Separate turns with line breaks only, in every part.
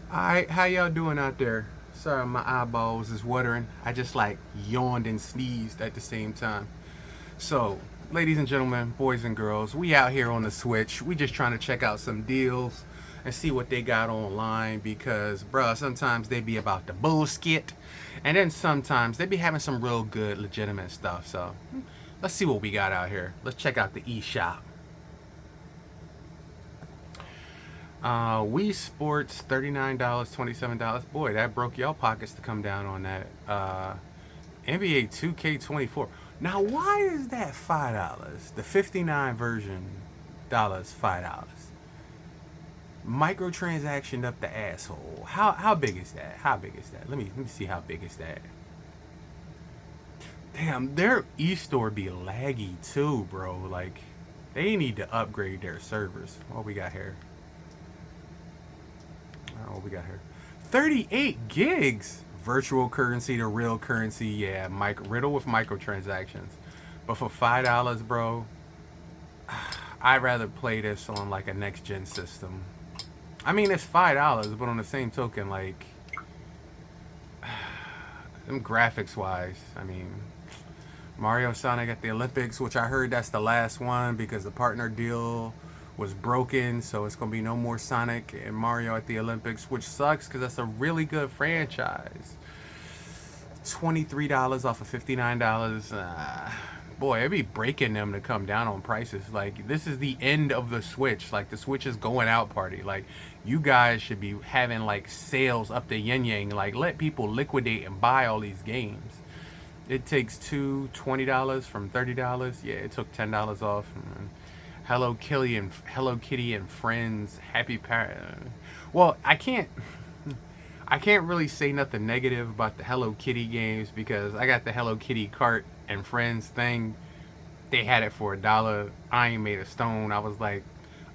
Alright, how y'all doing out there? Sorry, my eyeballs is watering. I just like yawned and sneezed at the same time. So, ladies and gentlemen, boys and girls, we out here on the Switch. We just trying to check out some deals and see what they got online because, bruh, sometimes they be about the bullshit, and then sometimes they be having some real good, legitimate stuff. So, let's see what we got out here. Let's check out the eShop. Wii Sports, $39, $27. Boy, that broke y'all pockets to come down on that. NBA 2K24. Now, why is that $5? The 59 version dollars $5. Microtransaction up the asshole. How big is that? How big is that? Let me see how big is that. Damn, their e-store be laggy too, bro. Like, they need to upgrade their servers. What we got here? What we got here? 38 gigs. Virtual currency to real currency. Yeah, riddle with microtransactions. But for $5, bro, I'd rather play this on like a next gen system. I mean, it's $5, but on the same token, like, them graphics wise, I mean, Mario Sonic at the Olympics, which I heard that's the last one because the partner deal was broken, so it's gonna be no more Sonic and Mario at the Olympics, which sucks because that's a really good franchise. $23 off of $59. Boy, it'd be breaking them to come down on prices. Like, this is the end of the Switch. Like, the Switch is going out party. Like, you guys should be having like sales up to yin yang. Like, let people liquidate and buy all these games. It takes $20 from $30. Yeah, it took $10 off. Hello Kitty and Friends, Happy Parent. Well, I can't really say nothing negative about the Hello Kitty games because I got the Hello Kitty cart and Friends thing. They had it for $1. I ain't made a stone. I was like,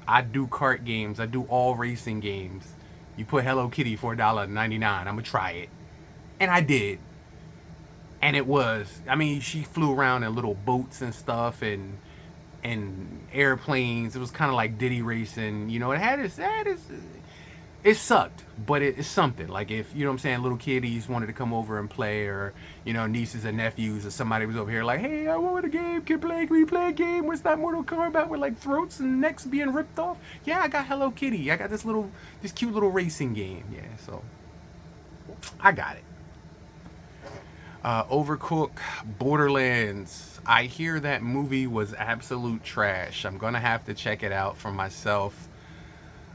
I do cart games. I do all racing games. You put Hello Kitty for $1.99. I'm gonna try it, and I did. And it was. I mean, she flew around in little boats and stuff, and airplanes. It was kind of like Diddy racing. You know, it sucked, but it's something. Like, if, you know what I'm saying, little kiddies wanted to come over and play, or, you know, nieces and nephews, or somebody was over here like, hey, I want a game, can we play a game? What's that Mortal Kombat with like throats and necks being ripped off? Yeah, I got Hello Kitty. I got this cute little racing game. Yeah, so I got it. Overcooked, Borderlands. I hear that movie was absolute trash. I'm gonna have to check it out for myself.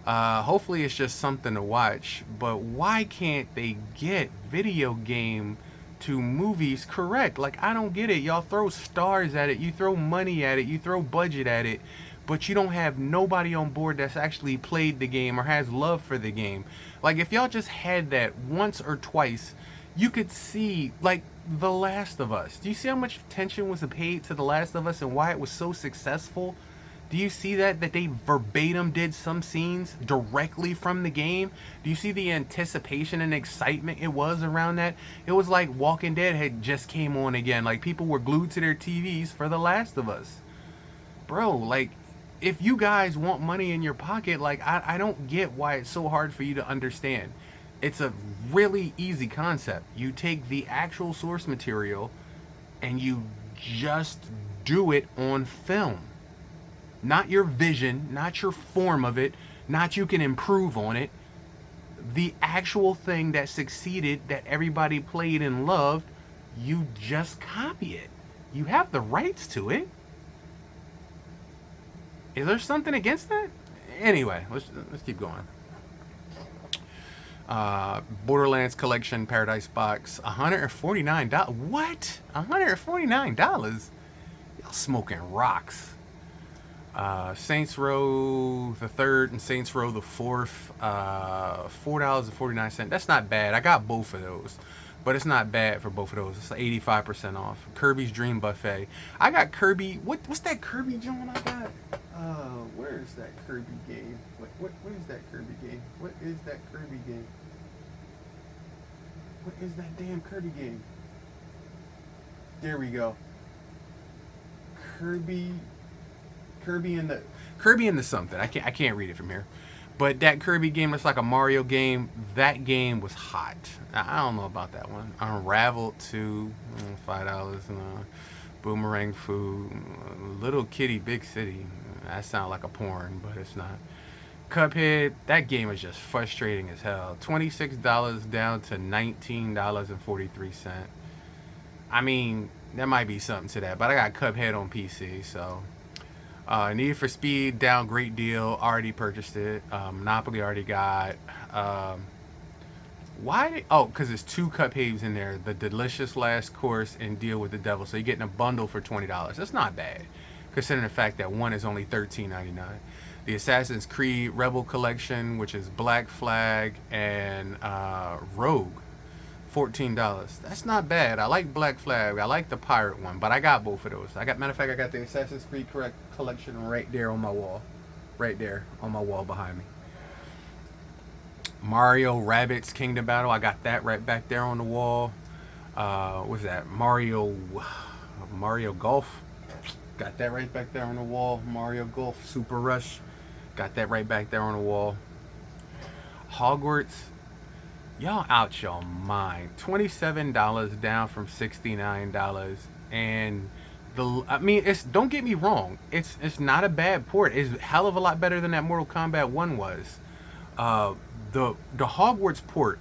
Hopefully, it's just something to watch. But why can't they get video game to movies correct? Like, I don't get it. Y'all throw stars at it, you throw money at it, you throw budget at it, but you don't have nobody on board that's actually played the game or has love for the game. Like, if y'all just had that once or twice, you could see, like, The Last of Us. Do you see how much attention was paid to The Last of Us and why it was so successful? Do you see that they verbatim did some scenes directly from the game? Do you see the anticipation and excitement it was around that? It was like Walking Dead had just came on again. Like, people were glued to their TVs for The Last of Us. Bro, like, if you guys want money in your pocket, like, I don't get why it's so hard for you to understand. It's a really easy concept. You take the actual source material and you just do it on film. Not your vision, not your form of it, not you can improve on it. The actual thing that succeeded, that everybody played and loved, you just copy it. You have the rights to it. Is there something against that? Anyway, let's keep going. Borderlands Collection Paradise Box, $149. What? $149? Y'all smoking rocks. Saints Row the third and Saints Row the fourth, $4.49. That's not bad. I got both of those, but it's not bad for both of those. It's 85% off. Kirby's Dream Buffet. I got Kirby. What's that Kirby joint I got? Where is that Kirby game? What is that Kirby game? What is that Kirby game? What is that damn Kirby game? There we go. Kirby Kirby in the something. I can't read it from here. But that Kirby game that's like a Mario game, that game was hot. I don't know about that one. Unraveled 2, $5. Boomerang Food, Little Kitty Big City. That sounds like a porn, but it's not. Cuphead, that game is just frustrating as hell. $26 down to $19.43. I mean, there might be something to that, but I got Cuphead on PC, so. Need for Speed, down great deal. Already purchased it. Monopoly already got. Why? Oh, because it's 2 Cupheads in there. The Delicious Last Course and Deal with the Devil. So you're getting a bundle for $20. That's not bad, considering the fact that one is only $13.99. The Assassin's Creed Rebel Collection, which is Black Flag and Rogue, $14. That's not bad. I like Black Flag. I like the pirate one, but I got both of those. Matter of fact, I got the Assassin's Creed collection right there on my wall, right there on my wall behind me. Mario Rabbids Kingdom Battle, I got that right back there on the wall. What's that? Mario Golf, got that right back there on the wall. Mario Golf Super Rush, got that right back there on the wall. Hogwarts, y'all out your mind. $27 down from $69, and it's, don't get me wrong, it's not a bad port. It's a hell of a lot better than that Mortal Kombat 1 was. The Hogwarts port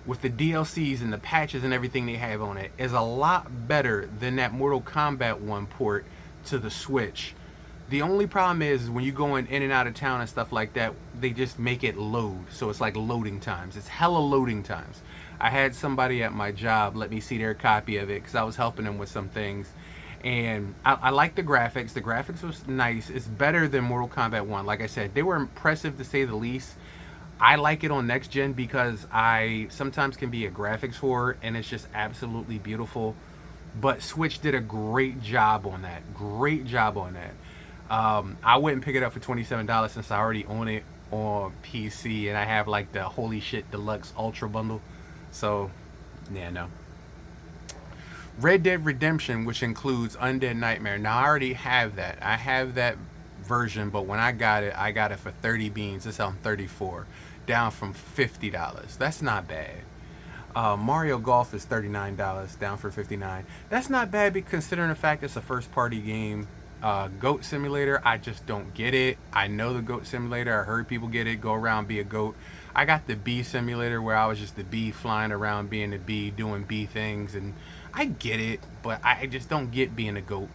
with the DLCs and the patches and everything they have on it is a lot better than that Mortal Kombat 1 port to the Switch. The only problem is when you going in and out of town and stuff like that, they just make it load. So it's like loading times. It's hella loading times. I had somebody at my job let me see their copy of it because I was helping them with some things. And I like the graphics. The graphics was nice. It's better than Mortal Kombat 1. Like I said, they were impressive to say the least. I like it on next gen because I sometimes can be a graphics whore and it's just absolutely beautiful. But Switch did a great job on that. Great job on that. I wouldn't pick it up for $27 since I already own it on PC and I have like the Holy Shit Deluxe Ultra bundle. So, yeah, no. Red Dead Redemption, which includes Undead Nightmare. Now, I already have that. I have that version, but when I got it for 30 beans. It's on 34, down from $50. That's not bad. Mario Golf is $39, down for $59. That's not bad, considering the fact it's a first-party game. Goat Simulator, I just don't get it. I know the Goat Simulator. I heard people get it. Go around, be a goat. I got the Bee Simulator where I was just the bee flying around being a bee, doing bee things, and I get it, but I just don't get being a goat.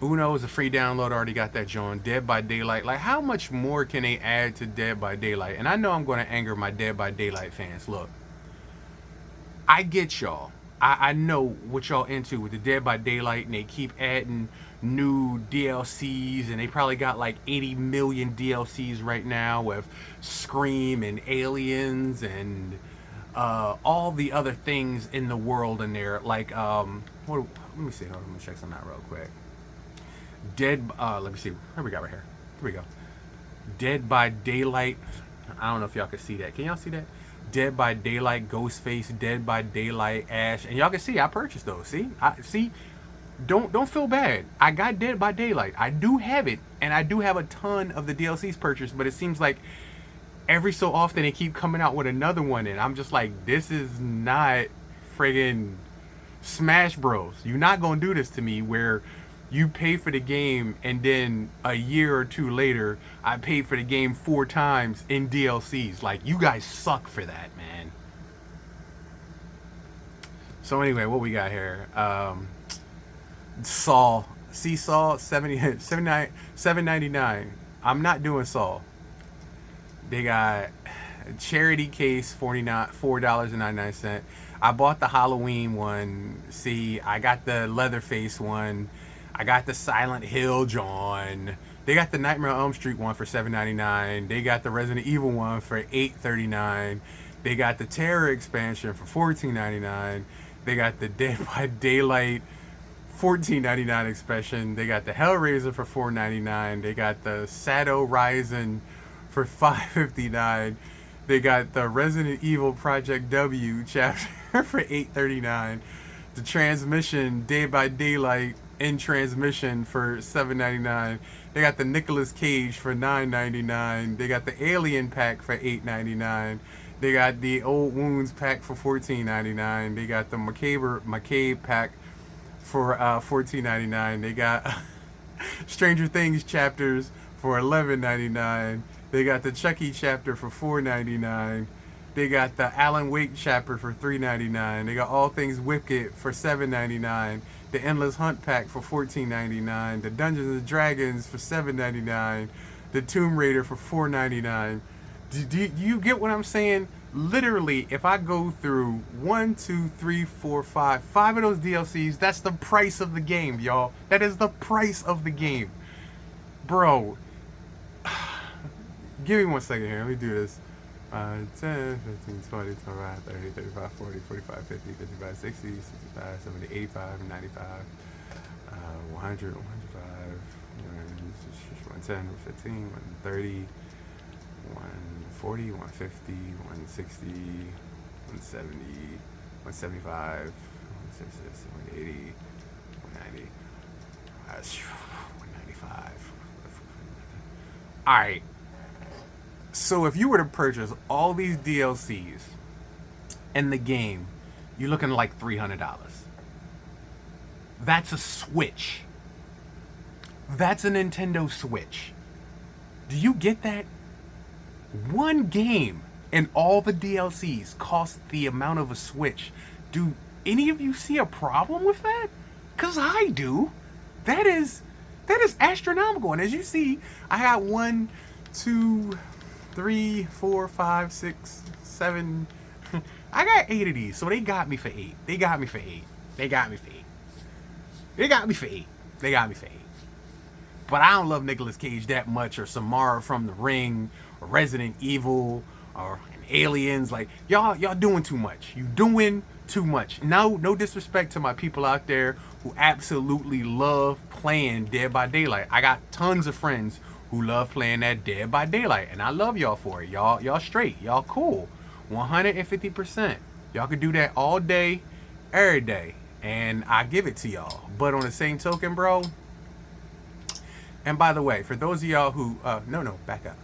Uno is a free download. I already got that joint. Dead by Daylight. Like, how much more can they add to Dead by Daylight? And I know I'm going to anger my Dead by Daylight fans. Look, I get y'all. I know what y'all into with the Dead by Daylight, and they keep adding new DLCs, and they probably got like 80 million DLCs right now with Scream and Aliens and all the other things in the world in there. Like, let me see. Hold on, let me check something out real quick. Let me see. Here we go, right here. Here we go. Dead by Daylight. I don't know if y'all can see that. Can y'all see that? Dead by Daylight, Ghostface, Dead by Daylight, Ash, and y'all can see I purchased those. See, don't feel bad. I got Dead by Daylight. I do have it, and I do have a ton of the DLCs purchased. But it seems like every so often they keep coming out with another one, and I'm just like, this is not friggin' Smash Bros. You're not gonna do this to me where you pay for the game and then a year or two later I paid for the game 4 times in DLCs. Like, you guys suck for that, man. So anyway, what we got here? Saw. See Saw, $7.99. I'm not doing Saw. They got charity case, $4.99. I bought the Halloween one. See, I got the Leatherface one. I got the Silent Hill John. They got the Nightmare on Elm Street one for $7.99. They got the Resident Evil one for $8.39. They got the Terror expansion for $14.99. They got the Dead by Daylight $14.99 expansion. They got the Hellraiser for $4.99. They got the Shadow Rising for $5.59. They got the Resident Evil Project W chapter for $8.39. The Transmission Dead by Daylight in transmission for $7.99. They got the Nicolas Cage for $9.99. They got the Alien pack for $8.99. They got the Old Wounds pack for $14.99. They got the McCabe pack for $14.99. They got Stranger Things chapters for $11.99. They got the Chucky chapter for $4.99. They got the Alan Wake chapter for $3.99. They got All Things Wicked for $7.99. The Endless Hunt pack for $14.99. The Dungeons and Dragons for $7.99. The Tomb Raider for $4.99. Do you get what I'm saying? Literally, if I go through 1, 2, 3, 4, 5 of those DLCs, that's the price of the game, y'all. That is the price of the game. Bro, give me 1 second here. Let me do this. 10, 15, 20, 25, 30, 35, 40, 45, 50, 55, 60, 65, 70, 85, 95, 100, 105, 110, 115, 130, 140, 150, 160, 170, 175, 166, 180, 190, 195. Alright. So if you were to purchase all these DLCs in the game, you're looking like $300. That's a Switch. That's a Nintendo Switch. Do you get that? One game and all the DLCs cost the amount of a Switch. Do any of you see a problem with that? Because I do. That is astronomical. And as you see, I got 1, 2, 3, 4, 5, 6, 7. I got 8 of these, so they got me for 8. They got me for 8. They got me for 8. They got me for 8. They got me for 8. But I don't love Nicolas Cage that much, or Samara from The Ring, or Resident Evil, or Aliens. Like, y'all doing too much. You doing too much. No disrespect to my people out there who absolutely love playing Dead by Daylight. I got tons of friends who love playing that Dead by Daylight, and I love y'all for it. Y'all straight. Y'all cool. 150%. Y'all can do that all day, every day, and I give it to y'all. But on the same token, bro. And by the way, for those of y'all who no, back up.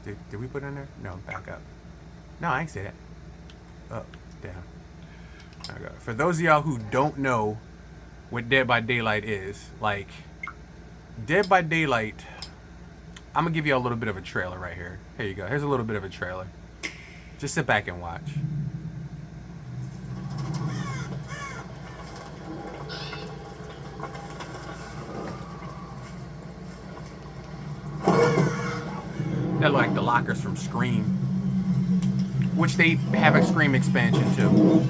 Did we put it in there? No, back up. No, I ain't say that. Oh, damn. Okay. For those of y'all who don't know what Dead by Daylight is, like, Dead by Daylight, I'm gonna give you a little bit of a trailer right here. Here you go. Here's a little bit of a trailer. Just sit back and watch. That look like the lockers from Scream, which they have a Scream expansion too.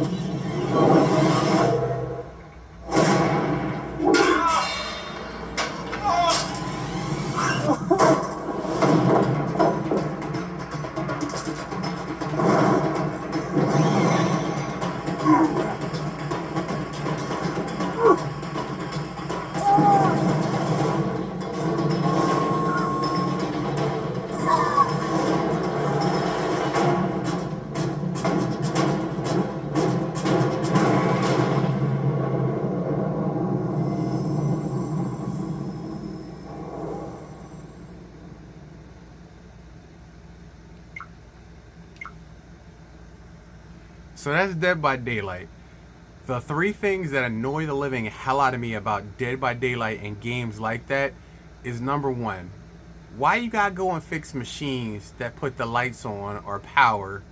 So that's Dead by Daylight. The 3 things that annoy the living hell out of me about Dead by Daylight and games like that is, number 1, why you gotta go and fix machines that put the lights on or power,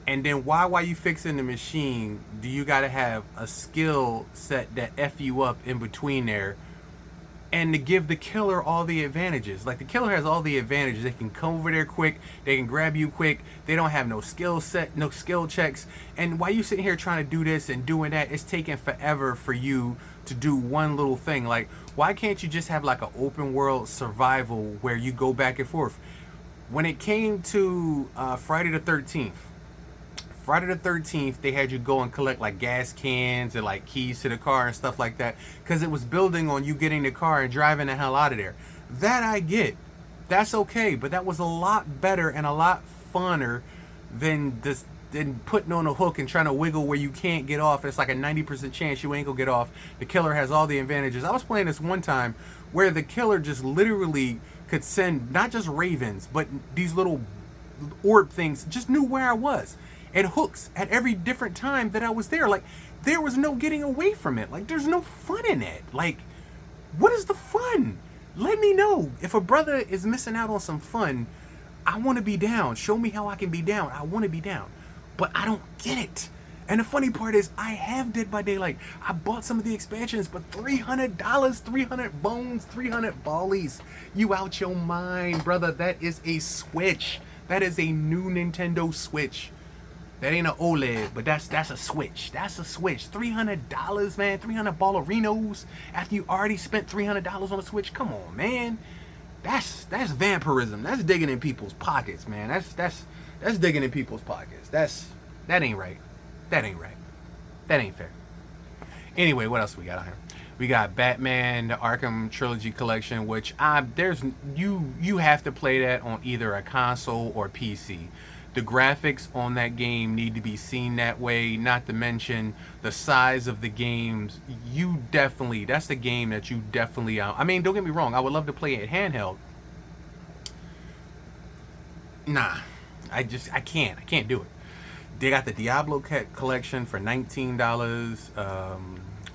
and then while you fixing the machine, do you gotta have a skill set that F you up in between there, and to give the killer all the advantages. Like, the killer has all the advantages. They can come over there quick, they can grab you quick, they don't have no skill set, no skill checks, and while you sitting here trying to do this and doing that, it's taking forever for you to do one little thing. Like, why can't you just have like an open world survival where you go back and forth? When it came to Friday the 13th, they had you go and collect like gas cans and like keys to the car and stuff like that, because it was building on you getting the car and driving the hell out of there. That I get. That's okay, but that was a lot better and a lot funner than and putting on a hook and trying to wiggle where you can't get off. It's like a 90% chance you ain't gonna get off. The killer has all the advantages. I was playing this one time where the killer just literally could send not just ravens, but these little orb things, just knew where I was. And hooks at every different time that I was there. Like, there was no getting away from it. Like, there's no fun in it. Like, what is the fun? Let me know. If a brother is missing out on some fun, I want to be down. Show me how I can be down. I want to be down. But I don't get it. And the funny part is, I have Dead by Daylight. I bought some of the expansions, but $300, 300 bones, 300 ballies. You out your mind, brother. That is a Switch. That is a new Nintendo Switch. That ain't an OLED, but that's a Switch. That's a Switch. $300, man. 300 ballerinos after you already spent $300 on a Switch. Come on, man. That's vampirism. That's digging in people's pockets, man. That's digging in people's pockets. That ain't right. That ain't right. That ain't fair. Anyway, what else we got on here? We got Batman, the Arkham Trilogy Collection, which you have to play that on either a console or PC. The graphics on that game need to be seen that way, not to mention the size of the games. That's the game that you definitely, I mean, don't get me wrong, I would love to play it handheld. Nah, I can't do it. They got the Diablo collection for $19.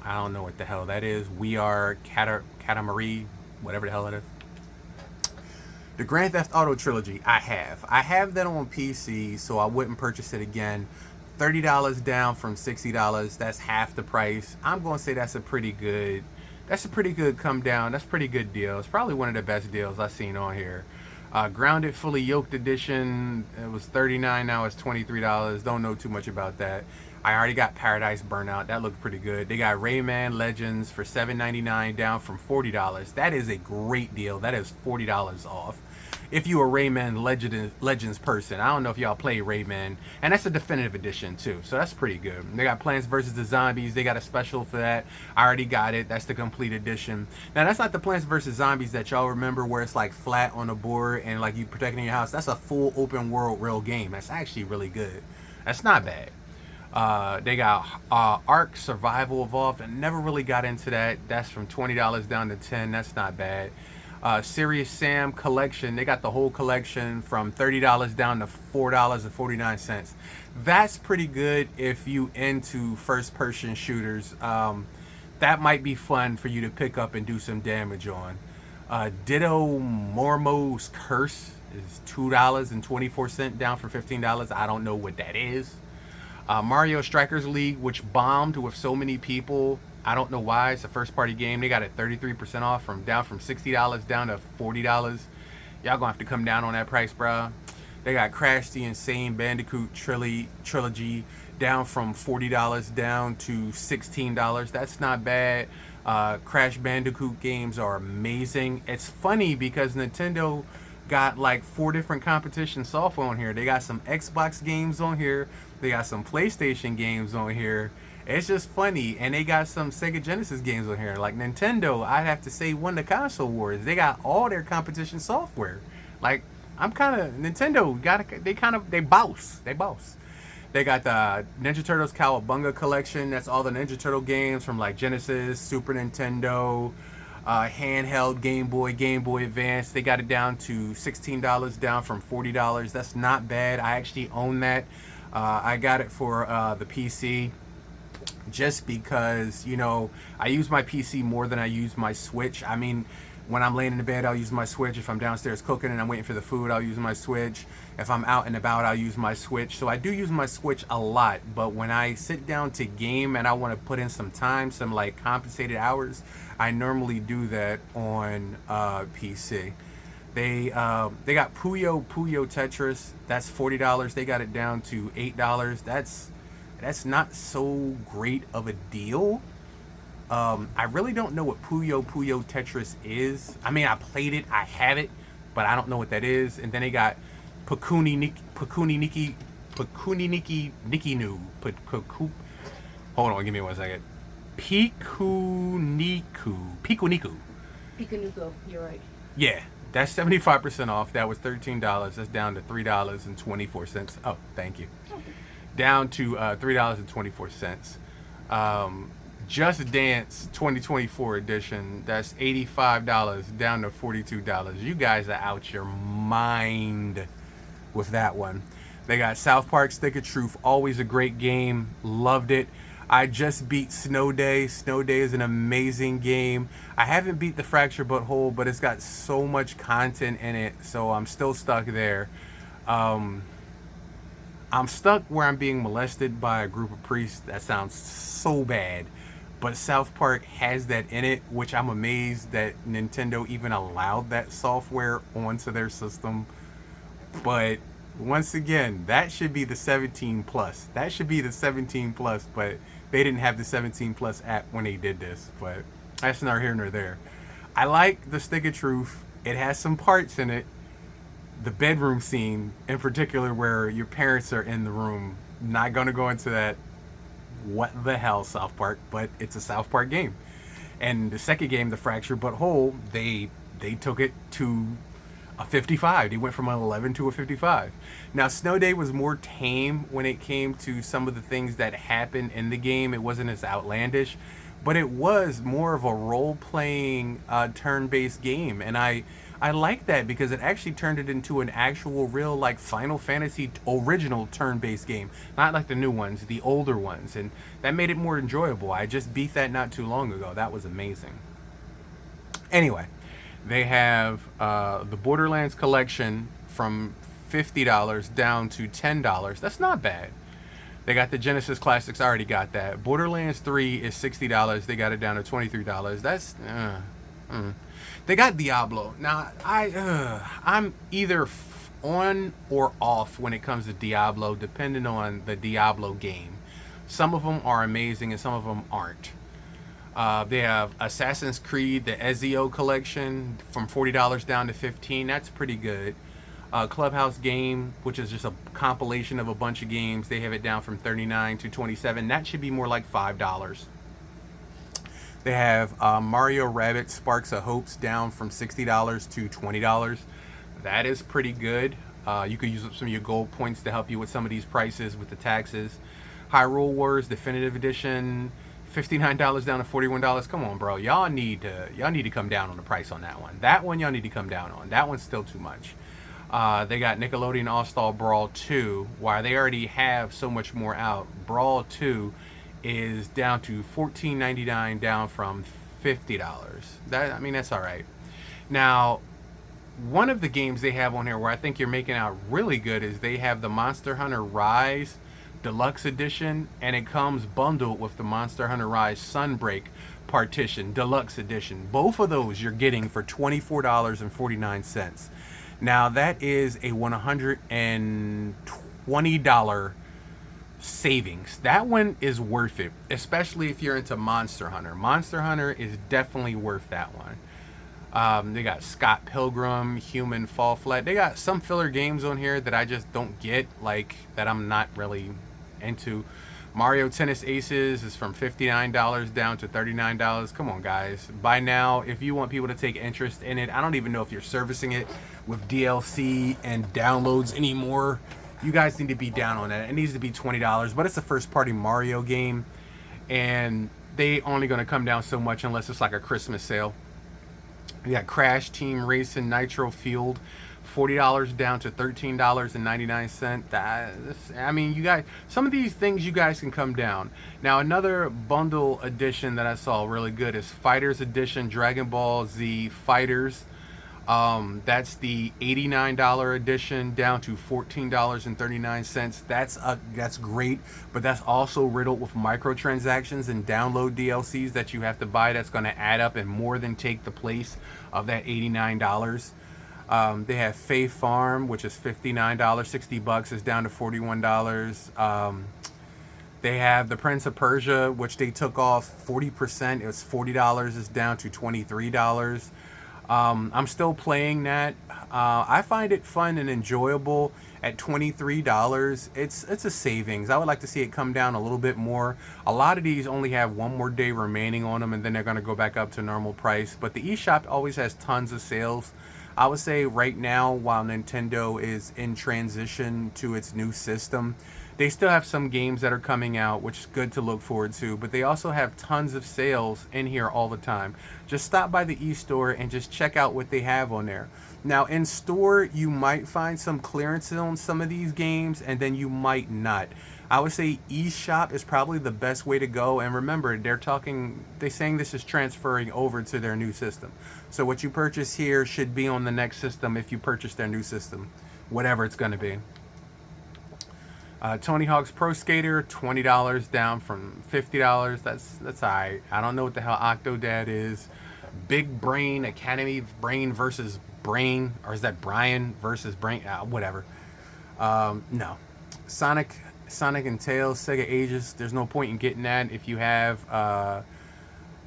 I don't know what the hell that is. We Are Katamari, whatever the hell it is. The Grand Theft Auto Trilogy, I have that on PC, so I wouldn't purchase it again. $30 down from $60. That's half the price. I'm going to say that's a pretty good come down. That's a pretty good deal. It's probably one of the best deals I've seen on here. Grounded Fully Yoked Edition, it was $39, now it's $23. Don't know too much about that. I already got Paradise Burnout. That looked pretty good. They got Rayman Legends for $7.99 down from $40. That is a great deal. That is $40 off. If you a Rayman Legends person, I don't know if y'all play Rayman, and that's a definitive edition too, so that's pretty good. They got Plants vs. the Zombies. They got a special for that. I already got it. That's the complete edition. Now that's not the Plants vs. Zombies that y'all remember, where it's like flat on the board and like you protecting your house. That's a full open world real game. That's actually really good. That's not bad. They got Ark Survival Evolved. I never really got into that. That's from $20 down to $10. That's not bad. Serious Sam Collection. They got the whole collection from $30 down to $4.49. That's pretty good if you into first-person shooters. That might be fun for you to pick up and do some damage on. Ditto Mormo's Curse is $2.24 down from $15. I don't know what that is. Mario Strikers League, which bombed with so many people. I don't know why. It's a first party game. They got it 33% off down from $60 down to $40. Y'all gonna have to come down on that price, bro. They got Crash the Insane Bandicoot Trilogy down from $40 down to $16. That's not bad. Crash Bandicoot games are amazing. It's funny because Nintendo got like 4 different competition software on here. They got some Xbox games on here. They got some PlayStation games on here. It's just funny. And they got some Sega Genesis games on here. Like Nintendo, I have to say, won the console wars. They got all their competition software. Like, I'm kind of Nintendo. They boss. They got the Ninja Turtles Cowabunga collection. That's all the Ninja Turtle games from like Genesis, Super Nintendo, handheld Game Boy Advance. They got it down to $16 down from $40. That's not bad. I actually own that. I got it for the PC just because, you know, I use my PC more than I use my Switch. I mean, when I'm laying in the bed, I'll use my Switch. If I'm downstairs cooking and I'm waiting for the food, I'll use my Switch. If I'm out and about, I'll use my Switch. So I do use my Switch a lot. But when I sit down to game and I want to put in some time, some like compensated hours, I normally do that on PC. They got Puyo Tetris. That's $40. They got it down to $8. That's not so great of a deal. I really don't know what Puyo Tetris is. I mean, I played it, I have it, but I don't know what that is. And then they got Pikuni Nu. Hold on, give me 1 second. Pikuniku.
You're right.
Yeah, that's 75% off. That was $13. That's down to $3.24. Oh, thank you. down to $3.24. Um, Just Dance 2024 edition, that's $85 down to $42. You guys are out your mind with that one. They got South Park Stick of Truth, always a great game. Loved it. I just beat Snow Day. Snow Day is an amazing game. I haven't beat the Fracture Butthole, but it's got so much content in it, so I'm still stuck there. Um, I'm stuck where I'm being molested by a group of priests. That sounds so bad. But South Park has that in it, which I'm amazed that Nintendo even allowed that software onto their system. But once again, that should be the 17 plus. That should be the 17 plus, but they didn't have the 17 plus app when they did this. But that's neither here nor there. I like the Stick of Truth. It has some parts in it. The bedroom scene, in particular, where your parents are in the room. Not gonna go into that. What the hell, South Park? But it's a South Park game. And the second game, the Fracture But Whole, they took it to a 55. They went from an 11 to a 55. Now, Snow Day was more tame when it came to some of the things that happened in the game. It wasn't as outlandish, but it was more of a role-playing, turn-based game, and I like that because it actually turned it into an actual, real, like Final Fantasy original turn-based game, not like the new ones, the older ones, and that made it more enjoyable. I just beat that not too long ago. That was amazing. Anyway, they have the Borderlands collection from $50 down to $10. That's not bad. They got the Genesis Classics. I already got that. Borderlands 3 is $60. They got it down to $23. That's They got Diablo. Now I'm either on or off when it comes to Diablo, depending on the Diablo game. Some of them are amazing and some of them aren't. They have Assassin's Creed, the Ezio collection, from $40 down to $15. That's pretty good. Clubhouse Game, which is just a compilation of a bunch of games, they have it down from $39 to $27. That should be more like $5. They have Mario Rabbids Sparks of Hopes down from $60 to $20. That is pretty good. You could use up some of your gold points to help you with some of these prices with the taxes. Hyrule Wars Definitive Edition, $59 down to $41. Come on, bro. Y'all need to come down on the price on that one. That one y'all need to come down on. That one's still too much. They got Nickelodeon All-Star Brawl 2. While they already have so much more out, Brawl 2 is down to $14.99, down from $50. That's all right. Now, one of the games they have on here where I think you're making out really good is they have the Monster Hunter Rise Deluxe Edition, and it comes bundled with the Monster Hunter Rise Sunbreak Partition Deluxe Edition. Both of those you're getting for $24.49. Now, that is a $120 savings. That one is worth it, especially if you're into Monster Hunter. Monster Hunter is definitely worth that one. They got Scott Pilgrim, Human Fall Flat. They got some filler games on here that I just don't get, like, that I'm not really into. Mario Tennis Aces is from $59 down to $39. Come on, guys. By now, if you want people to take interest in it, I don't even know if you're servicing it with DLC and downloads anymore. You guys need to be down on that. It needs to be $20, but it's a first-party Mario game, and they only going to come down so much unless it's like a Christmas sale. We got Crash Team Racing Nitro Fueled, $40 down to $13.99. You guys, some of these things you guys can come down. Now, another bundle edition that I saw really good is Fighters Edition Dragon Ball Z Fighters. That's the $89 edition down to $14.39. That's great, but that's also riddled with microtransactions and download DLCs that you have to buy. That's going to add up and more than take the place of that $89. They have Faith Farm, which is $59, $60 is down to $41. They have the Prince of Persia, which they took off 40%. It was $40, is down to $23. I'm still playing that. I find it fun and enjoyable at $23. It's a savings. I would like to see it come down a little bit more. A lot of these only have one more day remaining on them, and then they're going to go back up to normal price. But the eShop always has tons of sales. I would say right now, while Nintendo is in transition to its new system, they still have some games that are coming out, which is good to look forward to, but they also have tons of sales in here all the time. Just stop by the eStore and just check out what they have on there. Now, in store, you might find some clearance on some of these games, and then you might not. I would say EShop is probably the best way to go. And remember, they're saying this is transferring over to their new system. So what you purchase here should be on the next system if you purchase their new system, whatever it's going to be. Tony Hawk's Pro Skater, $20 down from $50. That's alright. I don't know what the hell Octodad is. Big Brain Academy, Brain versus Brain, or is that Brian versus Brain? Whatever. No. Sonic and Tails, Sega Ages. There's no point in getting that if you have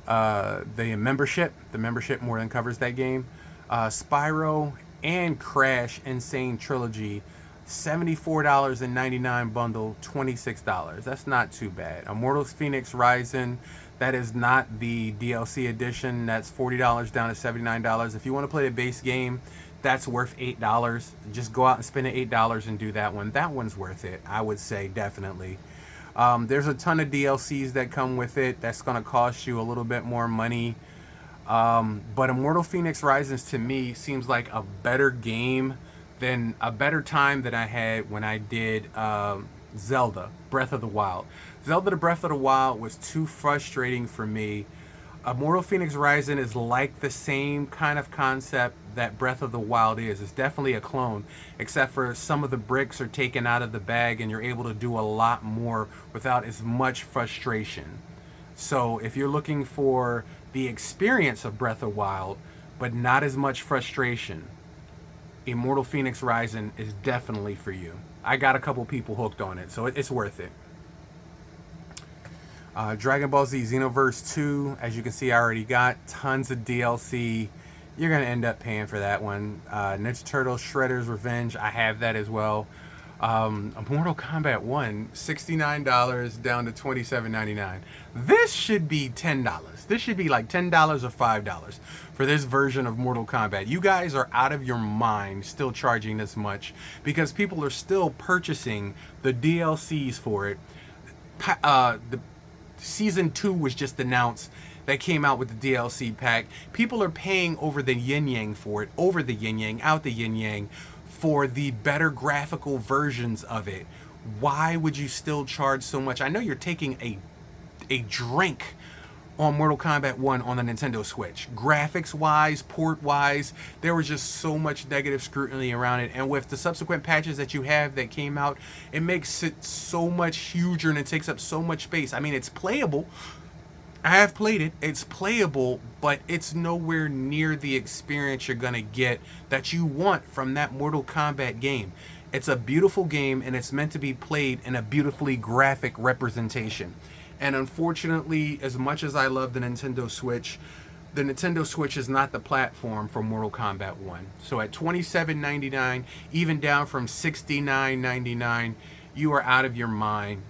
the membership. The membership more than covers that game. Spyro and Crash Insane Trilogy, $74.99 bundle, $26. That's not too bad. Immortals Phoenix Rising, that is not the DLC edition. That's $40 down to $79. If you want to play the base game, that's worth $8. Just go out and spend the $8 and do that one. That one's worth it, I would say, definitely. There's a ton of DLCs that come with it. That's going to cost you a little bit more money. But Immortal Phoenix Rising to me seems like a better game than a better time than I had when I did Zelda Breath of the Wild. Zelda the Breath of the Wild was too frustrating for me. Immortal Phoenix Rising is like the same kind of concept that Breath of the Wild is. It's definitely a clone, except for some of the bricks are taken out of the bag and you're able to do a lot more without as much frustration. So if you're looking for the experience of Breath of the Wild, but not as much frustration, Immortal Phoenix Rising is definitely for you. I got a couple people hooked on it, so it's worth it. Dragon Ball Z Xenoverse 2, as you can see, I already got tons of DLC. You're going to end up paying for that one. Ninja Turtles Shredder's Revenge, I have that as well. Mortal Kombat 1, $69 down to $27.99. This should be $10. This should be like $10 or $5 for this version of Mortal Kombat. You guys are out of your mind still charging this much because people are still purchasing the DLCs for it. The Season 2 was just announced that came out with the DLC pack. People are paying over the yin-yang for it, over the yin-yang, out the yin-yang, for the better graphical versions of it. Why would you still charge so much? I know you're taking a drink on Mortal Kombat 1 on the Nintendo Switch. Graphics-wise, port-wise, there was just so much negative scrutiny around it. And with the subsequent patches that you have that came out, it makes it so much huger and it takes up so much space. I mean, it's playable. I have played it. It's playable, but it's nowhere near the experience you're going to get that you want from that Mortal Kombat game. It's a beautiful game, and it's meant to be played in a beautifully graphic representation. And unfortunately, as much as I love the Nintendo Switch is not the platform for Mortal Kombat 1. So at $27.99, even down from $69.99, you are out of your mind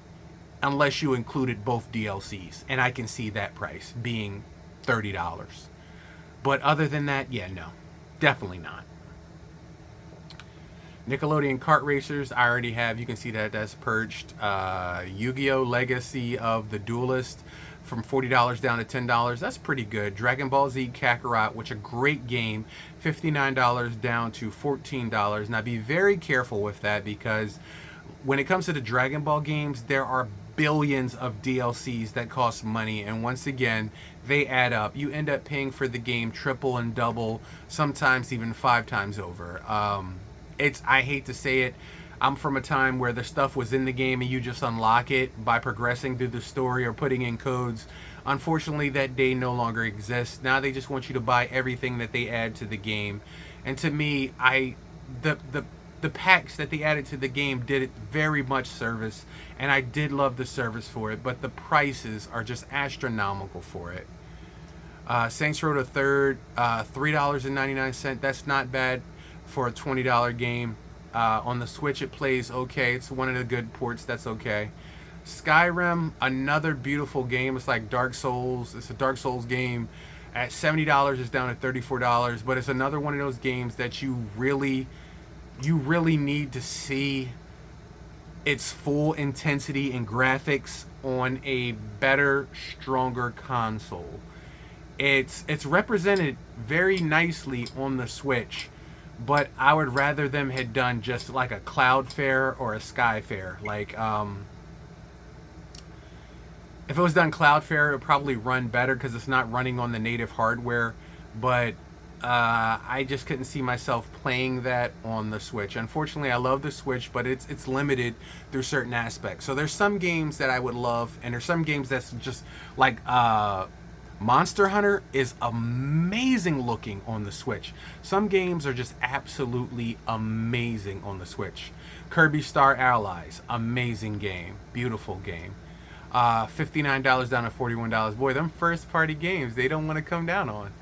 unless you included both DLCs. And I can see that price being $30. But other than that, yeah, no. Definitely not. Nickelodeon Kart Racers, I already have. You can see that that's purged. Yu-Gi-Oh! Legacy of the Duelist from $40 down to $10. That's pretty good. Dragon Ball Z Kakarot, which a great game, $59 down to $14. Now be very careful with that because when it comes to the Dragon Ball games, there are billions of DLCs that cost money, and once again, they add up. You end up paying for the game triple and double, sometimes even 5 times over. I hate to say it, I'm from a time where the stuff was in the game and you just unlock it by progressing through the story or putting in codes. Unfortunately, that day no longer exists. Now they just want you to buy everything that they add to the game. And to me, the packs that they added to the game did it very much service, and I did love the service for it, but the prices are just astronomical for it. Saints Row the Third, $3.99. That's not bad for a $20 game. On the Switch it plays okay. It's one of the good ports. That's okay. Skyrim, another beautiful game. It's like Dark Souls. It's a Dark Souls game. At $70, it's down to $34. But it's another one of those games that you really need to see its full intensity and graphics on a better, stronger console. It's represented very nicely on the Switch, but I would rather them had done just like a Cloudflare or a Skyflare. Like, if it was done Cloudflare, it would probably run better because it's not running on the native hardware. But I just couldn't see myself playing that on the Switch. Unfortunately, I love the Switch, but it's limited through certain aspects. So there's some games that I would love, and there's some games that's just like Monster Hunter is amazing looking on the Switch. Some games are just absolutely amazing on the Switch. Kirby Star Allies, amazing game, beautiful game. $59 down to $41. Boy, them first party games, they don't want to come down on.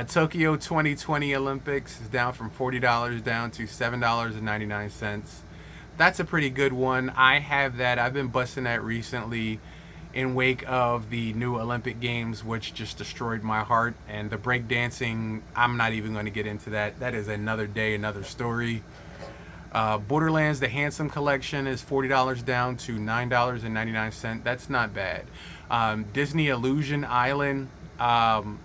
Tokyo 2020 Olympics is down from $40 down to $7.99. That's a pretty good one. I have that. I've been busting that recently in wake of the new Olympic Games, which just destroyed my heart. And the breakdancing, I'm not even going to get into that. That is another day, another story. Borderlands, the Handsome Collection, is $40 down to $9.99. That's not bad. Disney Illusion Island, $40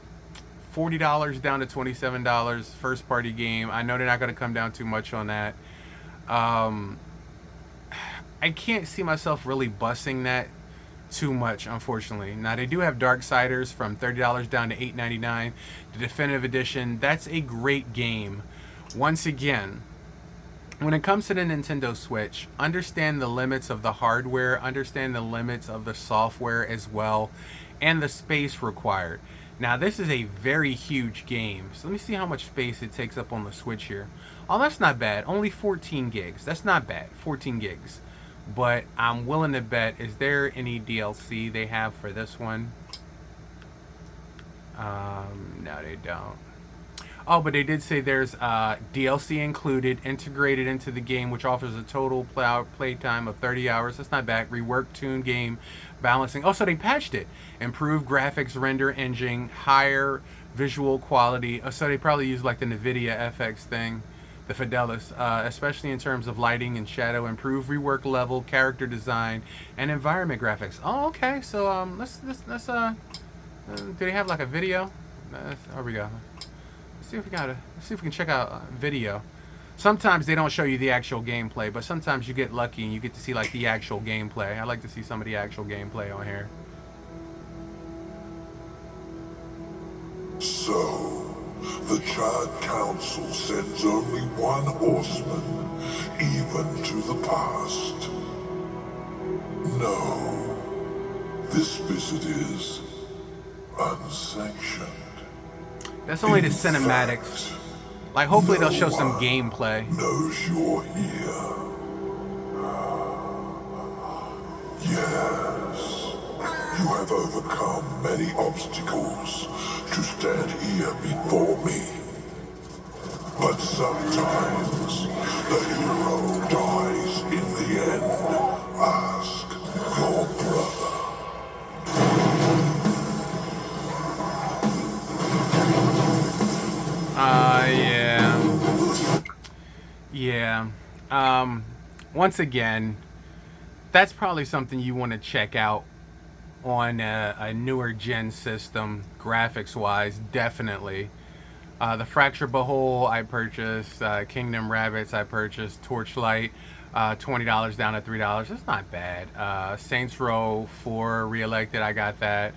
down to $27. First party game. I know they're not going to come down too much on that. I can't see myself really bussing that too much, unfortunately. Now, they do have Darksiders from $30 down to $8.99. The Definitive Edition, that's a great game. Once again, when it comes to the Nintendo Switch, understand the limits of the hardware, understand the limits of the software as well, and the space required. Now, this is a very huge game. So let me see how much space it takes up on the Switch here. Oh, that's not bad. Only 14 gigs. That's not bad. 14 gigs. But I'm willing to bet, is there any DLC they have for this one? No, they don't. Oh, but they did say there's DLC included, integrated into the game, which offers a total playtime of 30 hours. That's not bad. Reworked tune game balancing. Oh, so they patched it. Improved graphics, render engine, higher visual quality. Oh, so they probably use like the NVIDIA FX thing, the Fidelis, especially in terms of lighting and shadow. Improved rework level, character design, and environment graphics. Oh, okay. So let's do they have like a video? There we go. Let's see if we can check out video. Sometimes they don't show you the actual gameplay, but sometimes you get lucky and you get to see like the actual gameplay. I like to see some of the actual gameplay on here.
So, the Chad Council sends only one horseman, even to the past. No, this visit is unsanctioned.
That's only the cinematics. Like, hopefully they'll show some gameplay.
Knows you're here. Yes, you have overcome many obstacles to stand here before me. But sometimes the hero dies in the end. Ask your brother.
Yeah. Once again, that's probably something you want to check out on a newer gen system, graphics-wise, definitely. The Fracture Behold I purchased, Kingdom Rabbits I purchased, Torchlight, $20 down to $3. That's not bad. Saints Row 4 Reelected, I got that.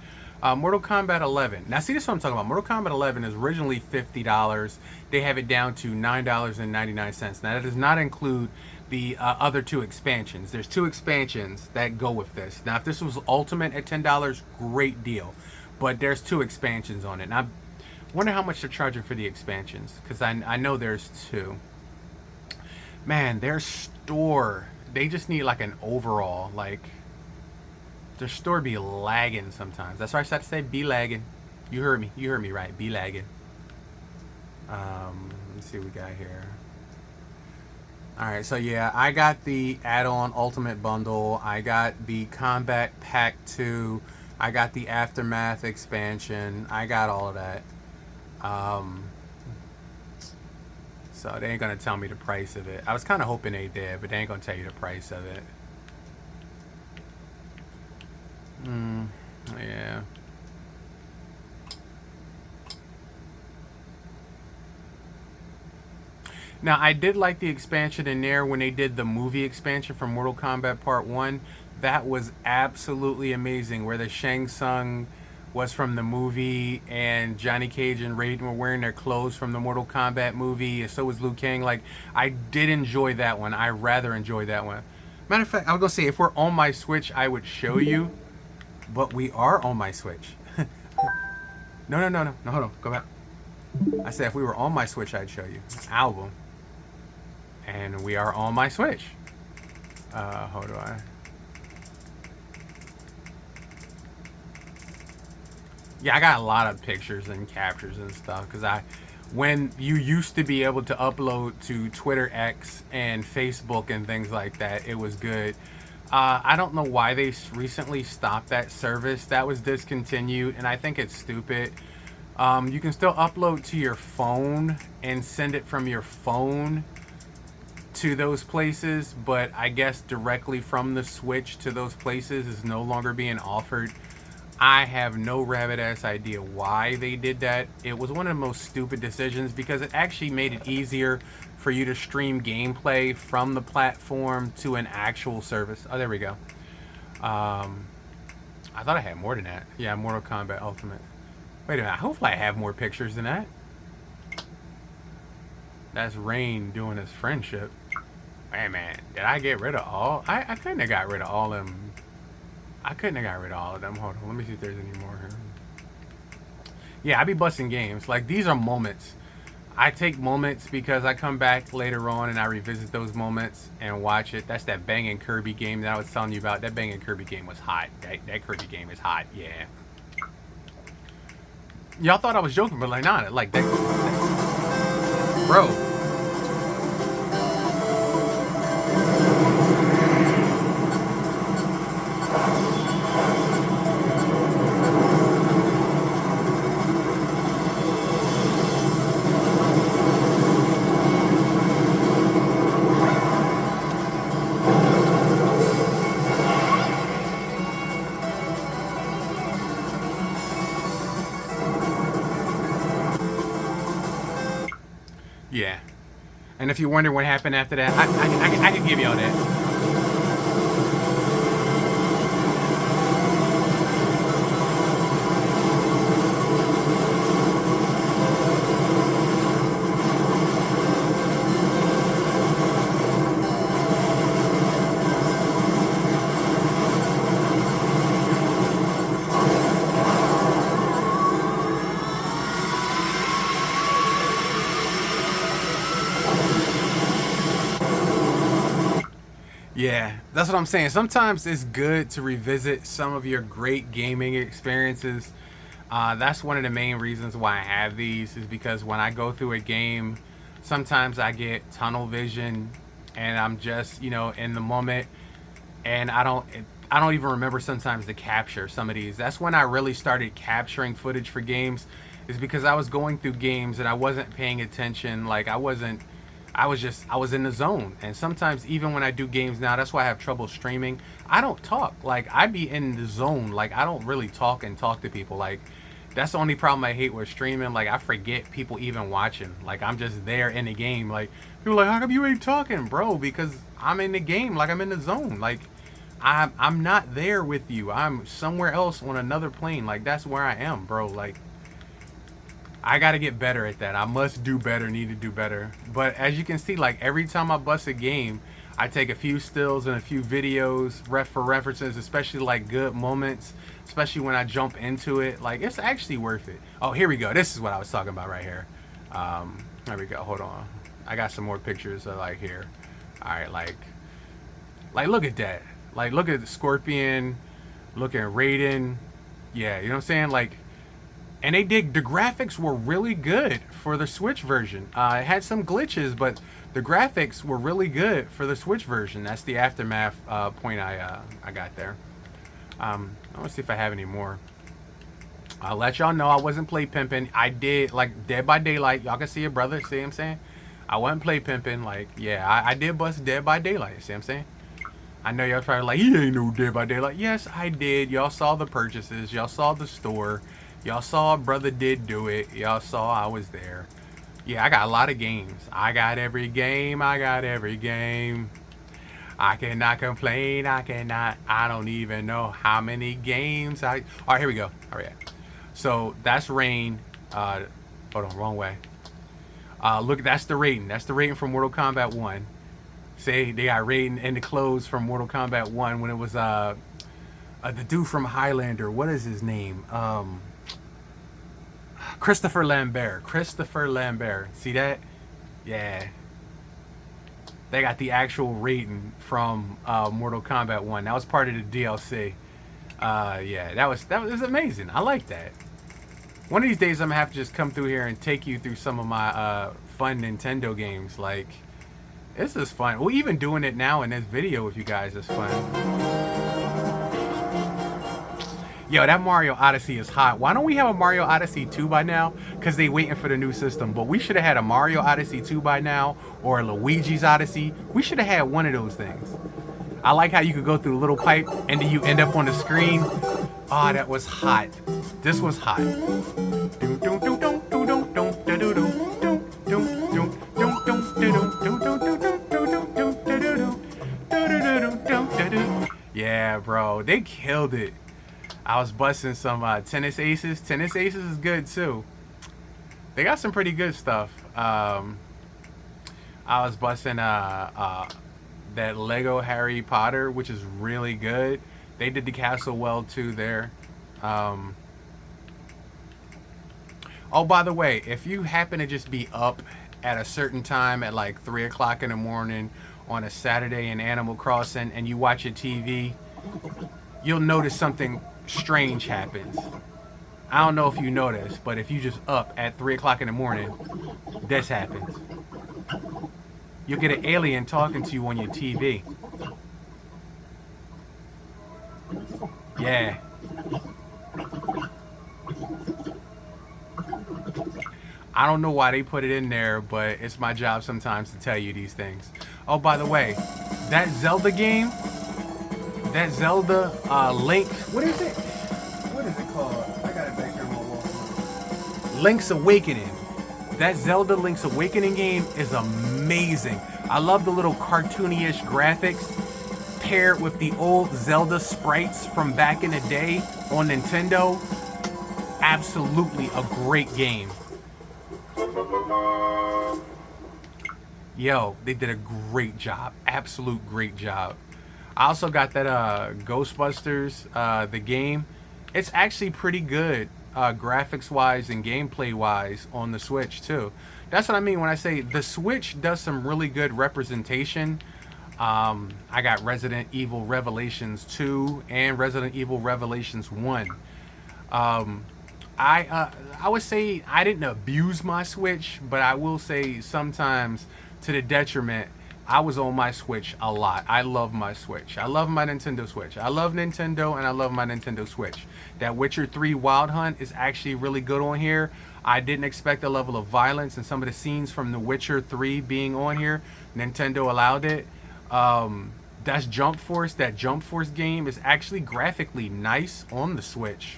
Mortal Kombat 11. Now, see, this is what I'm talking about. Mortal Kombat 11 is originally $50. They have it down to $9.99. Now, that does not include the other two expansions. There's two expansions that go with this. Now, if this was Ultimate at $10, great deal. But there's two expansions on it. And I wonder how much they're charging for the expansions, because I know there's two. Man, their store, they just need like an overall, like... Their store be lagging sometimes. That's why I started to say be lagging. You heard me. You heard me right. Be lagging. Let's see what we got here. Alright, so yeah, I got the add-on Ultimate Bundle. I got the Combat Pack 2 I got the Aftermath expansion. I got all of that. Um, so they ain't gonna tell me the price of it. I was kind of hoping they did, but they ain't gonna tell you the price of it. Yeah. Now, I did like the expansion in there when they did the movie expansion from Mortal Kombat Part 1. That was absolutely amazing, where the Shang Tsung was from the movie and Johnny Cage and Raiden were wearing their clothes from the Mortal Kombat movie, and so was Liu Kang. Like, I did enjoy that one. I rather enjoyed that one. Matter of fact, I was going to say, if we're on my Switch, I would show you, but we are on my Switch. No, hold on, go back. I said if we were on my Switch, I'd show you. Album. And we are on my Switch. How do I? Yeah, I got a lot of pictures and captures and stuff because when you used to be able to upload to Twitter X and Facebook and things like that, it was good. I don't know why they recently stopped that service. That was discontinued, and I think it's stupid. You can still upload to your phone and send it from your phone to those places, but I guess directly from the Switch to those places is no longer being offered. I have no rabbit ass idea why they did that. It was one of the most stupid decisions because it actually made it easier for you to stream gameplay from the platform to an actual service. Oh, there we go. I thought I had more than that. Yeah, Mortal Kombat Ultimate. Wait a minute. Hopefully I have more pictures than that. That's Rain doing his friendship. Hey man, did I get rid of all? I couldn't have got rid of all of them. I couldn't have got rid of all of them. Hold on, let me see if there's any more here. Yeah, I be busting games. Like, these are moments. I take moments because I come back later on and I revisit those moments and watch it. That's that Bangin' Kirby game that I was telling you about. That Bangin' Kirby game was hot. That Kirby game is hot, yeah. Y'all thought I was joking, but like, nah, like that bro. Yeah. And if you wonder what happened after that, I can give y'all that. Yeah, that's what I'm saying. Sometimes it's good to revisit some of your great gaming experiences. That's one of the main reasons why I have these, is because when I go through a game, sometimes I get tunnel vision and I'm just, in the moment, and I don't even remember sometimes to capture some of these. That's when I really started capturing footage for games, is because I was going through games and I wasn't paying attention. Like, I was in the zone. And sometimes even when I do games now, that's why I have trouble streaming. I don't talk. Like, I be in the zone. Like, I don't really talk to people. Like, that's the only problem I hate with streaming. Like, I forget people even watching. Like, I'm just there in the game. Like, people are like, how come you ain't talking, bro? Because I'm in the game. Like, I'm in the zone. Like, I'm not there with you. I'm somewhere else on another plane. Like, that's where I am, bro. Like, I gotta get better at that. I must do better, need to do better. But as you can see, like, every time I bust a game, I take a few stills and a few videos for references, especially like good moments, especially when I jump into it. Like, it's actually worth it. Oh, here we go. This is what I was talking about right here. There we go. Hold on. I got some more pictures of, like, here. All right, like look at that. Like, look at the Scorpion, look at Raiden. Yeah, you know what I'm saying? Like, and the graphics were really good for the Switch version. It had some glitches, but the graphics were really good for the Switch version. That's the Aftermath point I got there. I want to see if I have any more. I'll let y'all know I wasn't play pimping. I did, like, Dead by Daylight. Y'all can see it, brother. See what I'm saying? I wasn't play pimping. Like, yeah, I did bust Dead by Daylight. See what I'm saying? I know y'all probably like, he ain't no Dead by Daylight. Yes, I did. Y'all saw the purchases. Y'all saw the store. Y'all saw brother did do it. Y'all saw I was there. Yeah, I got a lot of games. I got every game. I got every game. I cannot complain. I cannot. I don't even know how many games I. All right, here we go. All right. So that's Rain. Hold on, wrong way. Look, that's the rating. That's the rating from Mortal Kombat 1. Say they got rating in the clothes from Mortal Kombat 1 when it was the dude from Highlander. What is his name? Christopher Lambert. Christopher Lambert. See that? Yeah. They got the actual rating from Mortal Kombat 1. That was part of the DLC. Yeah, that was amazing. I like that. One of these days, I'm gonna have to just come through here and take you through some of my fun Nintendo games. Like, this is fun. Well, even doing it now in this video with you guys is fun. Yo, that Mario Odyssey is hot. Why don't we have a Mario Odyssey 2 by now? Because they waiting for the new system. But we should have had a Mario Odyssey 2 by now, or a Luigi's Odyssey. We should have had one of those things. I like how you could go through a little pipe and then you end up on the screen. Oh, that was hot. This was hot. Yeah, bro, they killed it. I was busting some Tennis Aces. Tennis Aces is good too. They got some pretty good stuff. I was busting that Lego Harry Potter, which is really good. They did the castle well too there. Oh, by the way, if you happen to just be up at a certain time at like 3 o'clock in the morning on a Saturday in Animal Crossing and you watch your TV, you'll notice something strange happens. I don't know if you notice, but if you just up at 3 o'clock in the morning, this happens. You'll get an alien talking to you on your TV. Yeah. I don't know why they put it in there, but it's my job sometimes to tell you these things. Oh, by the way, that Zelda game, that Zelda Link, what is it? What is it called? I got it back here on my wall. Link's Awakening. That Zelda Link's Awakening game is amazing. I love the little cartoony-ish graphics paired with the old Zelda sprites from back in the day on Nintendo. Absolutely a great game. Yo, they did a great job. Absolute great job. I also got that Ghostbusters, the game. It's actually pretty good graphics-wise and gameplay-wise on the Switch, too. That's what I mean when I say the Switch does some really good representation. I got Resident Evil Revelations 2 and Resident Evil Revelations 1. I would say I didn't abuse my Switch, but I will say sometimes to the detriment, I was on my Switch a lot. I love my Switch. I love my Nintendo Switch. I love Nintendo and I love my Nintendo Switch. That Witcher 3 Wild Hunt is actually really good on here. I didn't expect the level of violence and some of the scenes from The Witcher 3 being on here. Nintendo allowed it. That's Jump Force. That Jump Force game is actually graphically nice on the Switch.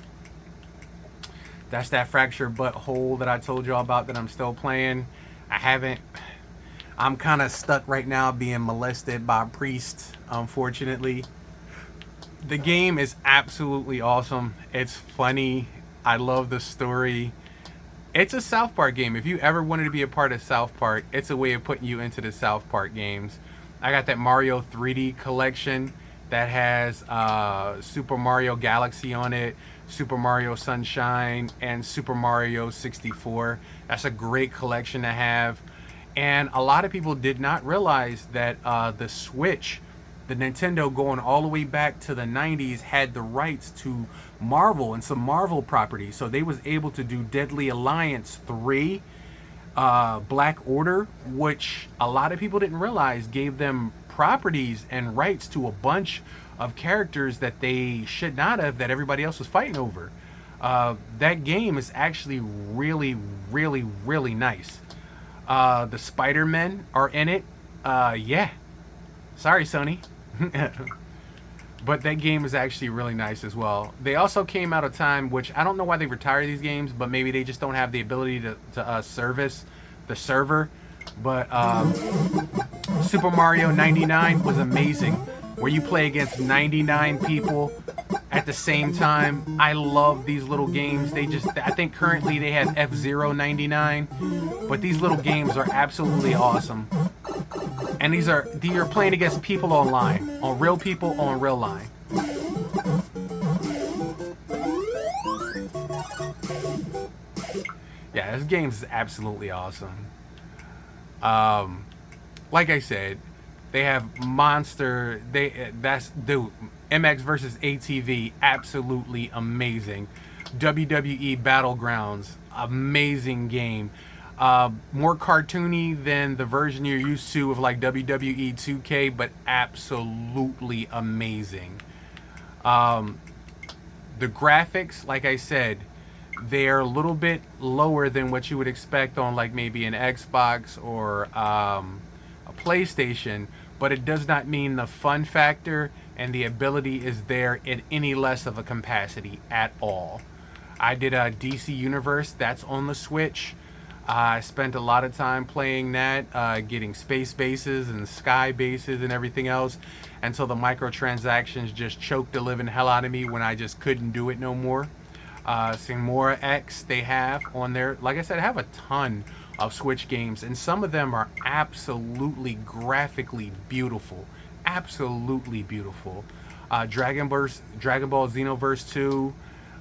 That's that Fractured Butthole that I told y'all about that I'm still playing. I'm kind of stuck right now being molested by a priest, unfortunately. The game is absolutely awesome. It's funny. I love the story. It's a South Park game. If you ever wanted to be a part of South Park, it's a way of putting you into the South Park games. I got that Mario 3D collection that has Super Mario Galaxy on it, Super Mario Sunshine, and Super Mario 64. That's a great collection to have. And a lot of people did not realize that the Switch, the Nintendo going all the way back to the 90s, had the rights to Marvel and some Marvel properties. So they was able to do Deadly Alliance 3, Black Order, which a lot of people didn't realize gave them properties and rights to a bunch of characters that they should not have, that everybody else was fighting over. That game is actually really, really, really nice. The Spider-Men are in it. Yeah. Sorry, Sony. But that game is actually really nice as well. They also came out of time, which I don't know why they retire these games, but maybe they just don't have the ability to service the server. But Super Mario 99 was amazing, where you play against 99 people at the same time. I love these little games. I think currently they have F-Zero 99, but these little games are absolutely awesome. And you're playing against people online, on real people on real line. Yeah, this game is absolutely awesome. Like I said, they have Monster. Dude, MX versus ATV, absolutely amazing. WWE Battlegrounds, amazing game. More cartoony than the version you're used to of like WWE 2K, but absolutely amazing. The graphics, like I said, they're a little bit lower than what you would expect on like maybe an Xbox or a PlayStation, but it does not mean the fun factor and the ability is there in any less of a capacity at all. I did a DC Universe, that's on the Switch. I spent a lot of time playing that, getting space bases and sky bases and everything else, until the microtransactions just choked the living hell out of me when I just couldn't do it no more. Singmora X they have on there. Like I said, I have a ton of Switch games, and some of them are absolutely graphically beautiful. Absolutely beautiful. Dragon Ball Xenoverse 2.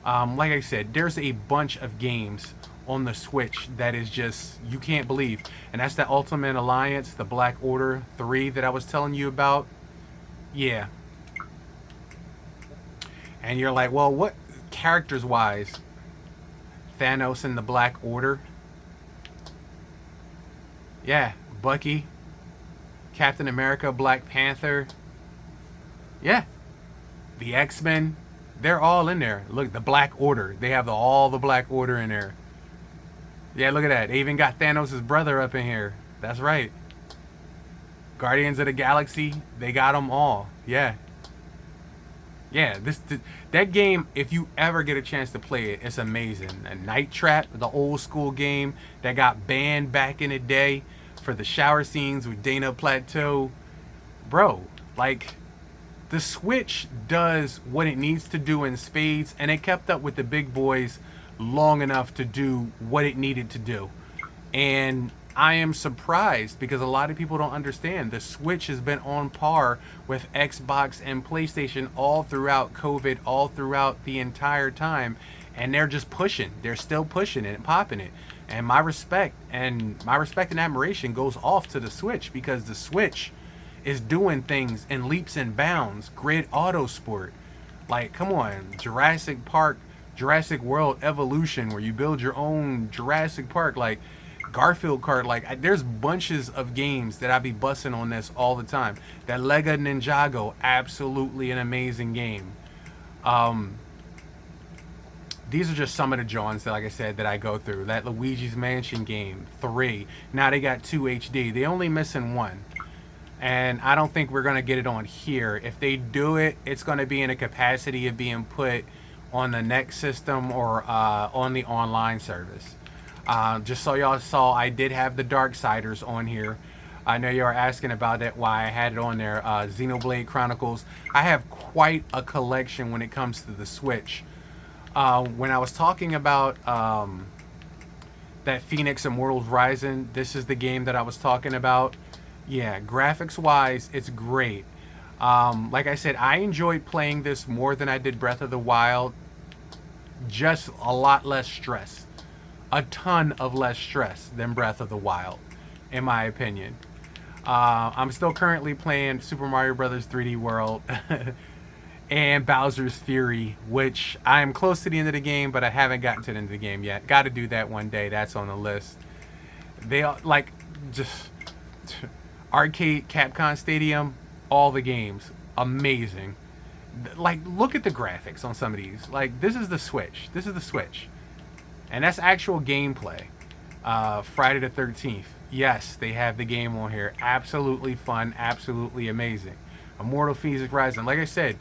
Like I said, there's a bunch of games on the Switch that is just, you can't believe. And that's the Ultimate Alliance, the Black Order 3 that I was telling you about. Yeah. And you're like, well, what characters wise? Thanos and the Black Order. Yeah, Bucky, Captain America, Black Panther. Yeah, the X-Men. They're all in there. Look, the Black Order. They have all the Black Order in there. Yeah, look at that. They even got Thanos' brother up in here. That's right. Guardians of the Galaxy. They got them all. Yeah. Yeah, that game, if you ever get a chance to play it, it's amazing. A Night Trap, the old school game that got banned back in the day for the shower scenes with Dana Plateau. Bro, like, the Switch does what it needs to do in spades, and it kept up with the big boys long enough to do what it needed to do. And I am surprised because a lot of people don't understand. The Switch has been on par with Xbox and PlayStation all throughout COVID, all throughout the entire time. And they're just pushing. They're still pushing it and popping it. And my respect and admiration goes off to the Switch, because the Switch is doing things in leaps and bounds. Grid Auto Sport. Like, come on. Jurassic Park, Jurassic World Evolution, where you build your own Jurassic Park. Like, Garfield Kart, like, there's bunches of games that I be busting on this all the time. That Lego Ninjago, absolutely an amazing game. These are just some of the joints that, like I said, that I go through. That Luigi's Mansion game, 3. Now they got 2 HD. They only missing 1. And I don't think we're going to get it on here. If they do it, it's going to be in a capacity of being put on the next system or on the online service. Just so y'all saw, I did have the Darksiders on here. I know you are asking about it, why I had it on there. Xenoblade Chronicles. I have quite a collection when it comes to the Switch. When I was talking about that Phoenix Immortals Rising, this is the game that I was talking about. Yeah, graphics wise, it's great. Like I said, I enjoyed playing this more than I did Breath of the Wild. Just a lot less stress. A ton of less stress than Breath of the Wild, in my opinion. I'm still currently playing Super Mario Bros. 3D World and Bowser's Fury, which I am close to the end of the game, but I haven't gotten to the end of the game yet. Got to do that one day. That's on the list. They are like just Arcade Capcom Stadium. all the games, amazing. Like, look at the graphics on some of these. Like, this is the Switch. This is the Switch. And that's actual gameplay. Friday the 13th. Yes, they have the game on here. Absolutely fun. Absolutely amazing. Immortal Phoenix Rising. Like I said,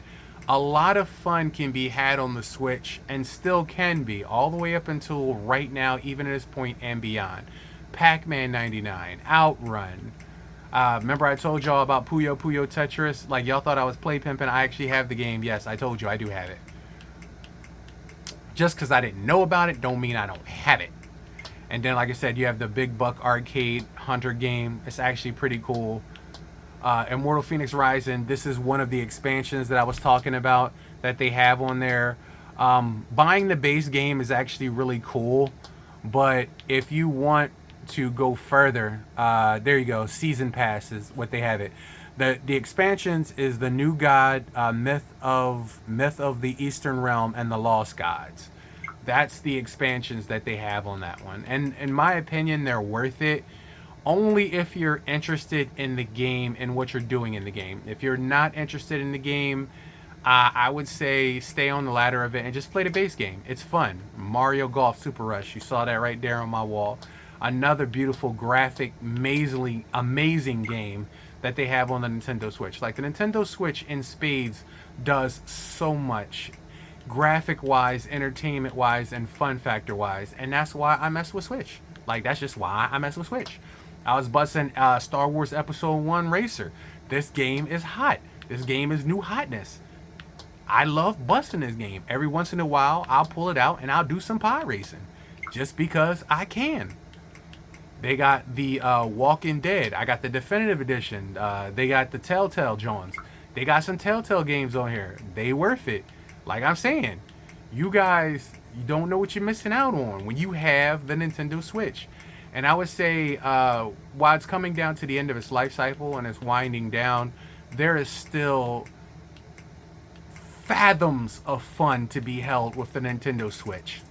a lot of fun can be had on the Switch and still can be all the way up until right now, even at this point and beyond. Pac-Man 99, Outrun. Remember I told y'all about Puyo Puyo Tetris? Like, y'all thought I was play pimping. I actually have the game. Yes, I told you I do have it. Just because I didn't know about it don't mean I don't have it. And then, like I said, you have the Big Buck Arcade Hunter game. It's actually pretty cool. Immortal Phoenix Rising, this is one of the expansions that I was talking about that they have on there. Buying the base game is actually really cool, but if you want to go further, there you go, Season Pass is what they have it. The expansions is the New God, Myth of the Eastern Realm, and the Lost Gods. That's the expansions that they have on that one, and in my opinion, they're worth it. Only if you're interested in the game and what you're doing in the game. If you're not interested in the game, I would say stay on the ladder of it and just play the base game. It's fun. Mario Golf Super Rush. You saw that right there on my wall. Another beautiful graphic, amazing game that they have on the Nintendo Switch. Like, the Nintendo Switch in spades does so much graphic-wise, entertainment-wise, and fun factor-wise. And that's why I mess with Switch. Like, that's just why I mess with Switch. I was busting Star Wars Episode 1 Racer. This game is hot. This game is new hotness. I love busting this game. Every once in a while, I'll pull it out and I'll do some pod racing. Just because I can. They got the Walking Dead. I got the Definitive Edition. They got the Telltale Jones. They got some Telltale games on here. They worth it. Like I'm saying, you guys, you don't know what you're missing out on when you have the Nintendo Switch. And I would say, while it's coming down to the end of its life cycle and it's winding down, there is still fathoms of fun to be held with the Nintendo Switch.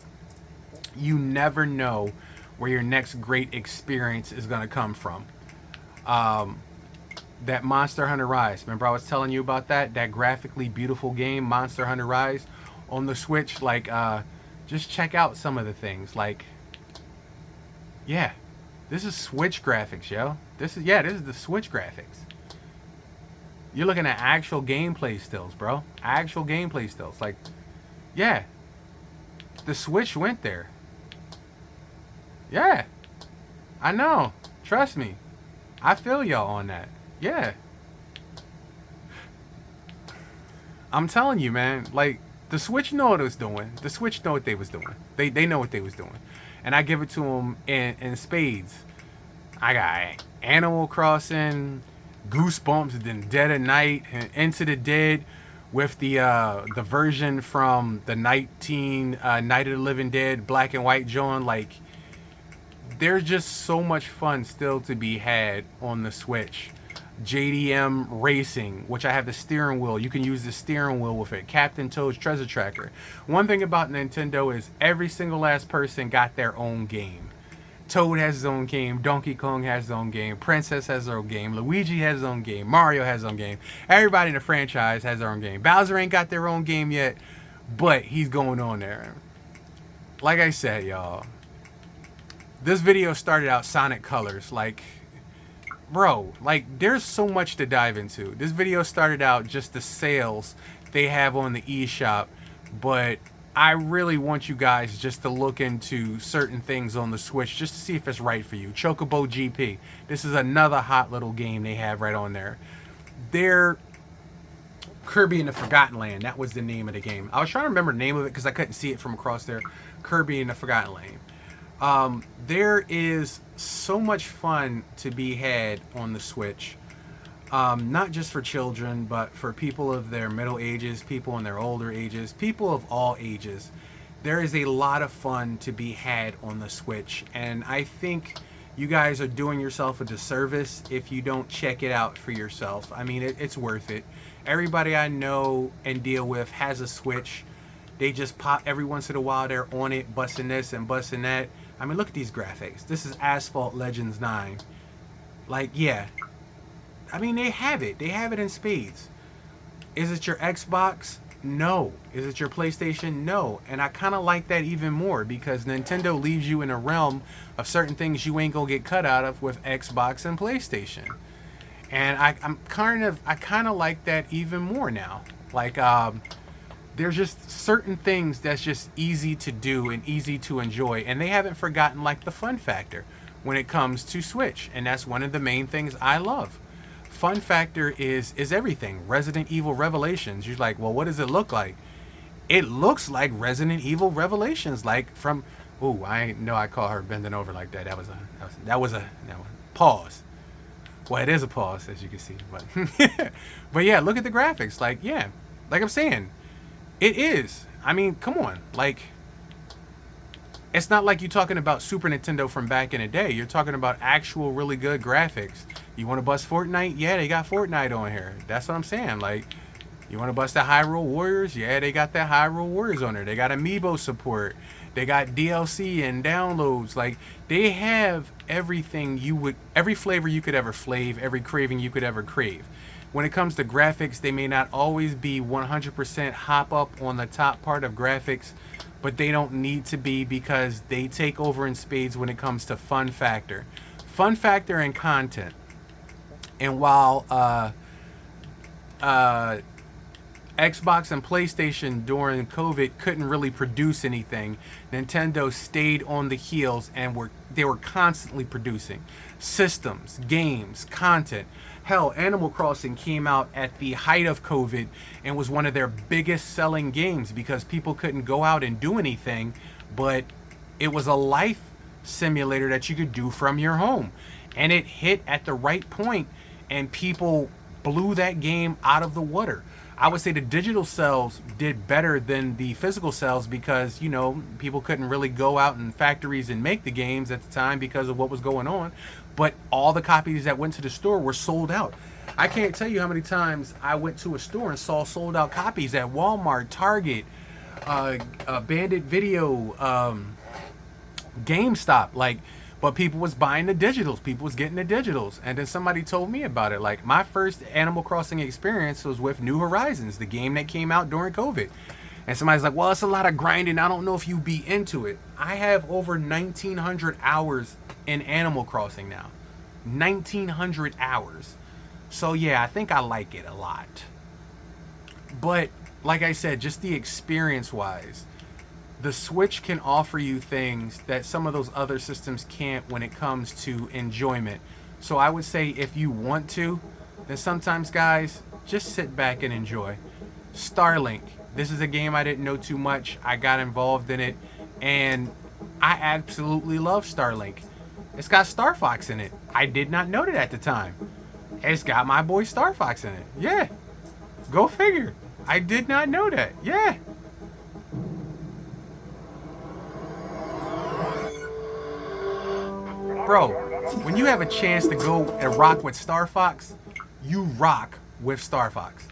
You never know where your next great experience is going to come from. That Monster Hunter Rise, remember I was telling you about that graphically beautiful game, Monster Hunter Rise, on the Switch. Like, just check out some of the things. Like, yeah, this is Switch graphics, yo. This is the Switch graphics. You're looking at actual gameplay stills, bro. Actual gameplay stills. Like, yeah, the Switch went there. Yeah, I know. Trust me. I feel y'all on that. Yeah. I'm telling you, man. Like, the Switch know what it was doing. The Switch know what they was doing. They know what they was doing. And I give it to them in spades. I got Animal Crossing, Goosebumps, then Dead of Night, and Into the Dead with the version from the Night of the Living Dead, black and white joint. Like, there's just so much fun still to be had on the Switch. JDM Racing, which I have the steering wheel. You can use the steering wheel with it. Captain Toad's Treasure Tracker. One thing about Nintendo is every single last person got their own game. Toad has his own game. Donkey Kong has his own game. Princess has her own game. Luigi has his own game. Mario has his own game. Everybody in the franchise has their own game. Bowser ain't got their own game yet, but he's going on there. Like I said, y'all, this video started out Sonic Colors. Like, bro, like, there's so much to dive into. This video started out just the sales they have on the eShop, but I really want you guys just to look into certain things on the Switch just to see if it's right for you. Chocobo GP. This is another hot little game they have right on there. They're Kirby in the Forgotten Land. That was the name of the game. I was trying to remember the name of it because I couldn't see it from across there. Kirby in the Forgotten Land. There is so much fun to be had on the Switch. Not just for children, but for people of their middle ages, people in their older ages, people of all ages. There is a lot of fun to be had on the Switch, and I think you guys are doing yourself a disservice if you don't check it out for yourself. I mean, it's worth it. Everybody I know and deal with has a Switch. They just pop every once in a while. They're on it, busting this and busting that. I mean, look at these graphics. This is Asphalt Legends 9. Like, yeah. I mean, they have it. They have it in spades. Is it your Xbox? No. Is it your PlayStation? No. And I kind of like that even more because Nintendo leaves you in a realm of certain things you ain't gonna get cut out of with Xbox and PlayStation. And I kind of like that even more now. Like, there's just certain things that's just easy to do and easy to enjoy, and they haven't forgotten like the fun factor when it comes to Switch, and that's one of the main things I love. Fun factor is everything. Resident Evil Revelations. You're like, well, what does it look like? It looks like Resident Evil Revelations, like from. Ooh, I know I call her bending over like that. That was a pause. Well, it is a pause, as you can see, but but yeah, look at the graphics. Like, yeah, like I'm saying, it is. I mean, come on, like. It's not like you're talking about Super Nintendo from back in the day. You're talking about actual really good graphics. You want to bust Fortnite? Yeah, they got Fortnite on here. That's what I'm saying. Like, you want to bust the Hyrule Warriors? Yeah, they got that Hyrule Warriors on there. They got Amiibo support. They got DLC and downloads. Like, they have everything every flavor you could ever flave, every craving you could ever crave. When it comes to graphics, they may not always be 100% hop up on the top part of graphics, but they don't need to be because they take over in spades when it comes to fun factor. Fun factor and content. And while Xbox and PlayStation during COVID couldn't really produce anything, Nintendo stayed on the heels and they were constantly producing systems, games, content. Hell, Animal Crossing came out at the height of COVID and was one of their biggest selling games because people couldn't go out and do anything, but it was a life simulator that you could do from your home. And it hit at the right point and people blew that game out of the water. I would say the digital sales did better than the physical sales because, you know, people couldn't really go out in factories and make the games at the time because of what was going on. But all the copies that went to the store were sold out. I can't tell you how many times I went to a store and saw sold out copies at Walmart, Target, Bandit Video, GameStop. Like, but people was buying the digitals. People was getting the digitals. And then somebody told me about it. Like, my first Animal Crossing experience was with New Horizons, the game that came out during COVID. And somebody's like, well, it's a lot of grinding. I don't know if you be into it. I have over 1,900 hours in Animal Crossing now. 1,900 hours. So, yeah, I think I like it a lot. But, like I said, just the experience-wise, the Switch can offer you things that some of those other systems can't when it comes to enjoyment. So I would say if you want to, then sometimes, guys, just sit back and enjoy. Starlink. This is a game I didn't know too much. I got involved in it, and I absolutely love Starlink. It's got Star Fox in it. I did not know that at the time. It's got my boy Star Fox in it. Yeah. Go figure. I did not know that. Yeah. Bro, when you have a chance to go and rock with Star Fox, you rock with Star Fox.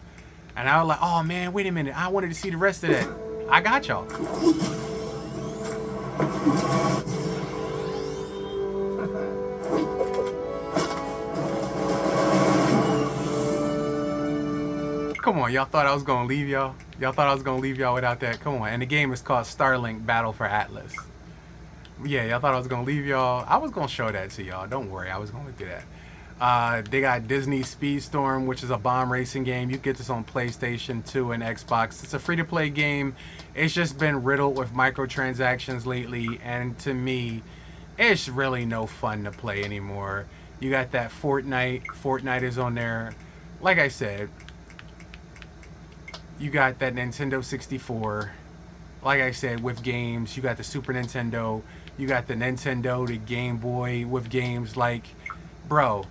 And I was like, oh man, wait a minute. I wanted to see the rest of that. I got y'all. Come on, y'all thought I was going to leave y'all? Y'all thought I was going to leave y'all without that? Come on. And the game is called Starlink Battle for Atlas. Yeah, y'all thought I was going to leave y'all? I was going to show that to y'all. Don't worry, I was going to do that. They got Disney Speedstorm, which is a bomb racing game. You get this on PlayStation 2 and Xbox. It's a free-to-play game. It's just been riddled with microtransactions lately, and to me, it's really no fun to play anymore. You got that Fortnite. Fortnite is on there. Like I said, you got that Nintendo 64. Like I said, with games, you got the Super Nintendo. You got the Nintendo, the Game Boy with games like, bro,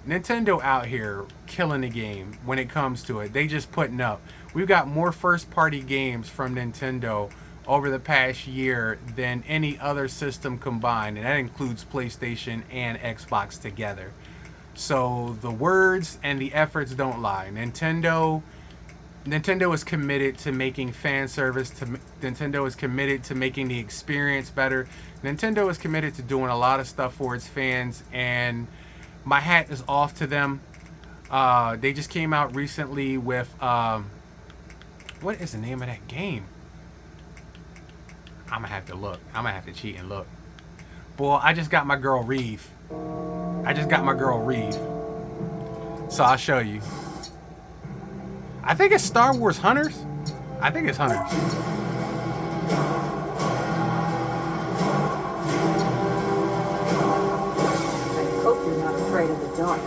Nintendo out here killing the game when it comes to it. They just putting up. We've got more first-party games from Nintendo over the past year than any other system combined, and that includes PlayStation and Xbox together. So the words and the efforts don't lie. Nintendo is committed to making fan service. Nintendo is committed to making the experience better. Nintendo is committed to doing a lot of stuff for its fans, and my hat is off to them. They just came out recently with what is the name of that game? I'm gonna have to look. I'm gonna have to cheat and look. Boy, I just got my girl Reeve. So I'll show you. I think it's Star Wars Hunters. I think it's Hunters.
I hope you're not afraid of the dark.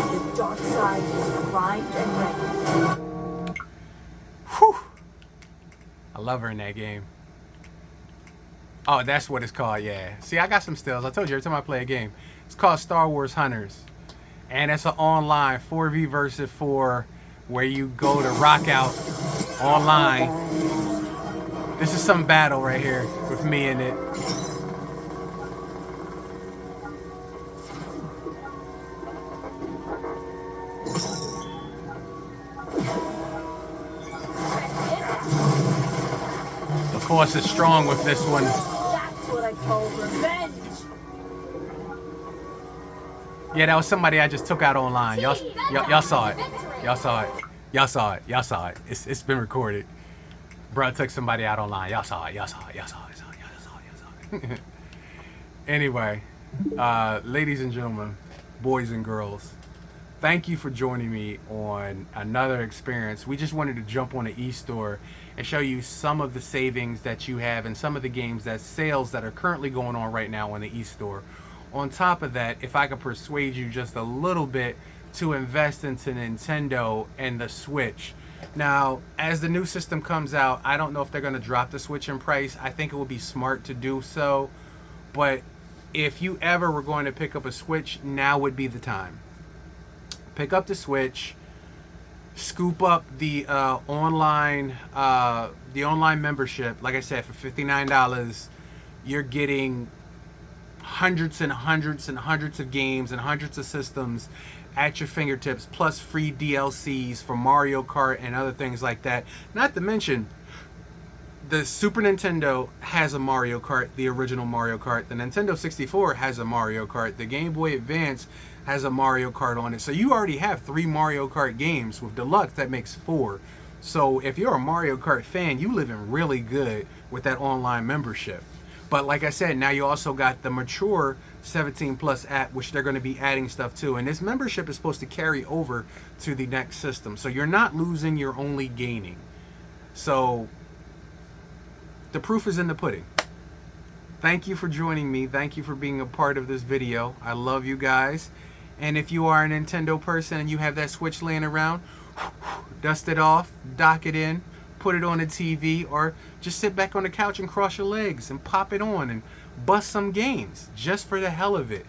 The dark side is primed and ready.
Whew. I love her in that game. Oh, that's what it's called, yeah. See, I got some stills. I told you every time I play a game. It's called Star Wars Hunters. And it's an online 4v versus 4 where you go to rock out online. This is some battle right here with me in it. The force is strong with this one.
That's what I call revenge.
Yeah, that was somebody I just took out online. Y'all saw it. Y'all saw it. Y'all saw it. Y'all saw it. It's been recorded. Bro took somebody out online. Y'all saw it. Y'all saw it. Y'all saw it. Y'all saw it. Anyway, ladies and gentlemen, boys and girls, thank you for joining me on another experience. We just wanted to jump on the eStore and show you some of the savings that you have and some of the games that sales that are currently going on right now on the eStore. On top of that, if I could persuade you just a little bit to invest into Nintendo and the Switch. Now, as the new system comes out, I don't know if they're going to drop the Switch in price. I think it would be smart to do so. But if you ever were going to pick up a Switch, now would be the time. Pick up the Switch, scoop up the online membership. Like I said, for $59, you're getting hundreds and hundreds and hundreds of games and hundreds of systems at your fingertips, plus free DLCs for Mario Kart and other things like that. Not to mention, the Super Nintendo has a Mario Kart, the original Mario Kart. The Nintendo 64 has a Mario Kart. The Game Boy Advance has a Mario Kart on it. So you already have 3 Mario Kart games. With Deluxe, that makes 4. So if you're a Mario Kart fan, you living really good with that online membership. But like I said, now you also got the mature 17 plus app, which they're going to be adding stuff to. And this membership is supposed to carry over to the next system. So you're not losing, you're only gaining. So the proof is in the pudding. Thank you for joining me. Thank you for being a part of this video. I love you guys. And if you are a Nintendo person and you have that Switch laying around, dust it off, dock it in, put it on the TV, or just sit back on the couch and cross your legs and pop it on and bust some games just for the hell of it.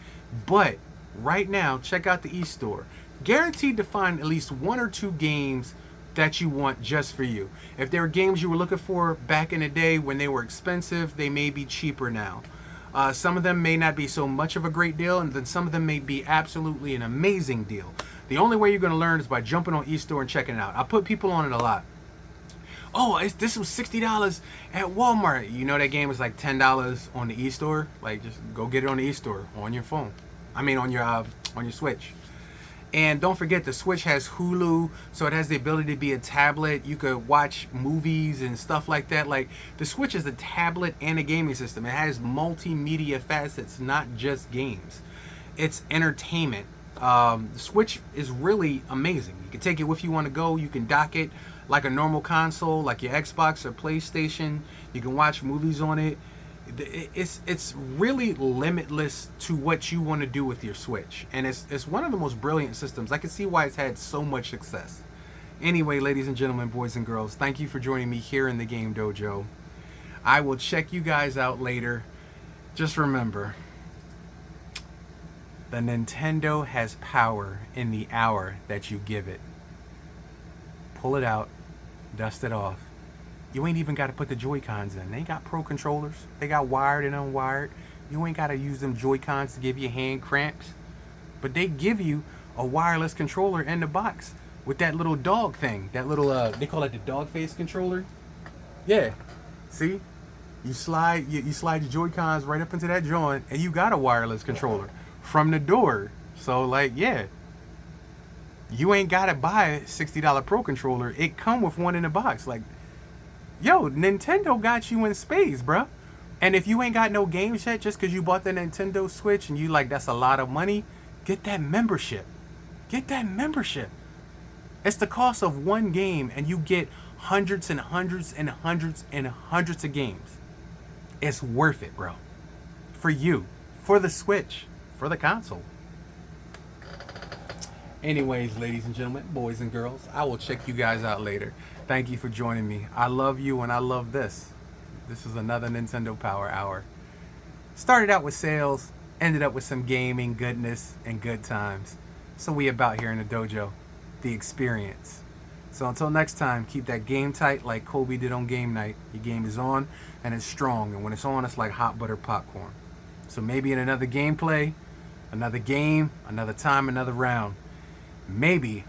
But right now, check out the eStore. Guaranteed to find at least 1 or 2 games that you want just for you. If there were games you were looking for back in the day when they were expensive, they may be cheaper now. Some of them may not be so much of a great deal, and then some of them may be absolutely an amazing deal. The only way you're going to learn is by jumping on eStore and checking it out. I put people on it a lot. Oh, this was $60 at Walmart. You know that game is like $10 on the eStore. Like, just go get it on the eStore on your phone. I mean, on your Switch. And don't forget, the Switch has Hulu, so it has the ability to be a tablet. You could watch movies and stuff like that. Like, the Switch is a tablet and a gaming system. It has multimedia facets, not just games. It's entertainment. The Switch is really amazing. You can take it with you on the go. You can dock it like a normal console, like your Xbox or PlayStation. You can watch movies on it. It's really limitless to what you want to do with your Switch, and it's one of the most brilliant systems. I can see why it's had so much success. Anyway, ladies and gentlemen, boys and girls, thank you for joining me here in the Game Dojo. I will check you guys out later. Just remember, the Nintendo has power in the hour that you give it. Pull it out, dust it off. You ain't even got to put the Joy-Cons in. They got Pro controllers. They got wired and unwired. You ain't got to use them Joy-Cons to give you hand cramps. But they give you a wireless controller in the box with that little dog thing. That little, they call it the dog face controller. Yeah. See, you slide you slide your Joy Cons right up into that joint, and you got a wireless controller from the door. So like, yeah, you ain't gotta buy a $60 Pro controller. It come with one in the box. Like, yo, Nintendo got you in space, bruh. And if you ain't got no games yet, just because you bought the Nintendo Switch and you like that's a lot of money, get that membership. Get that membership. It's the cost of one game, and you get hundreds and hundreds and hundreds and hundreds of games. It's worth it, bro. For you, for the Switch, for the console. Anyways, ladies and gentlemen, boys and girls, I will check you guys out later. Thank you for joining me. I love you and I love this. This is another Nintendo Power Hour. Started out with sales, ended up with some gaming goodness and good times. So we about here in the dojo, the experience. So until next time, keep that game tight like Kobe did on game night. Your game is on and it's strong, and when it's on, it's like hot butter popcorn. So maybe in another gameplay, another game, another time, another round, maybe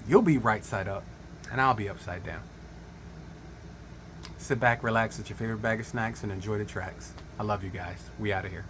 you'll be right side up and I'll be upside down. Sit back, relax with your favorite bag of snacks, and enjoy the tracks. I love you guys. We out of here.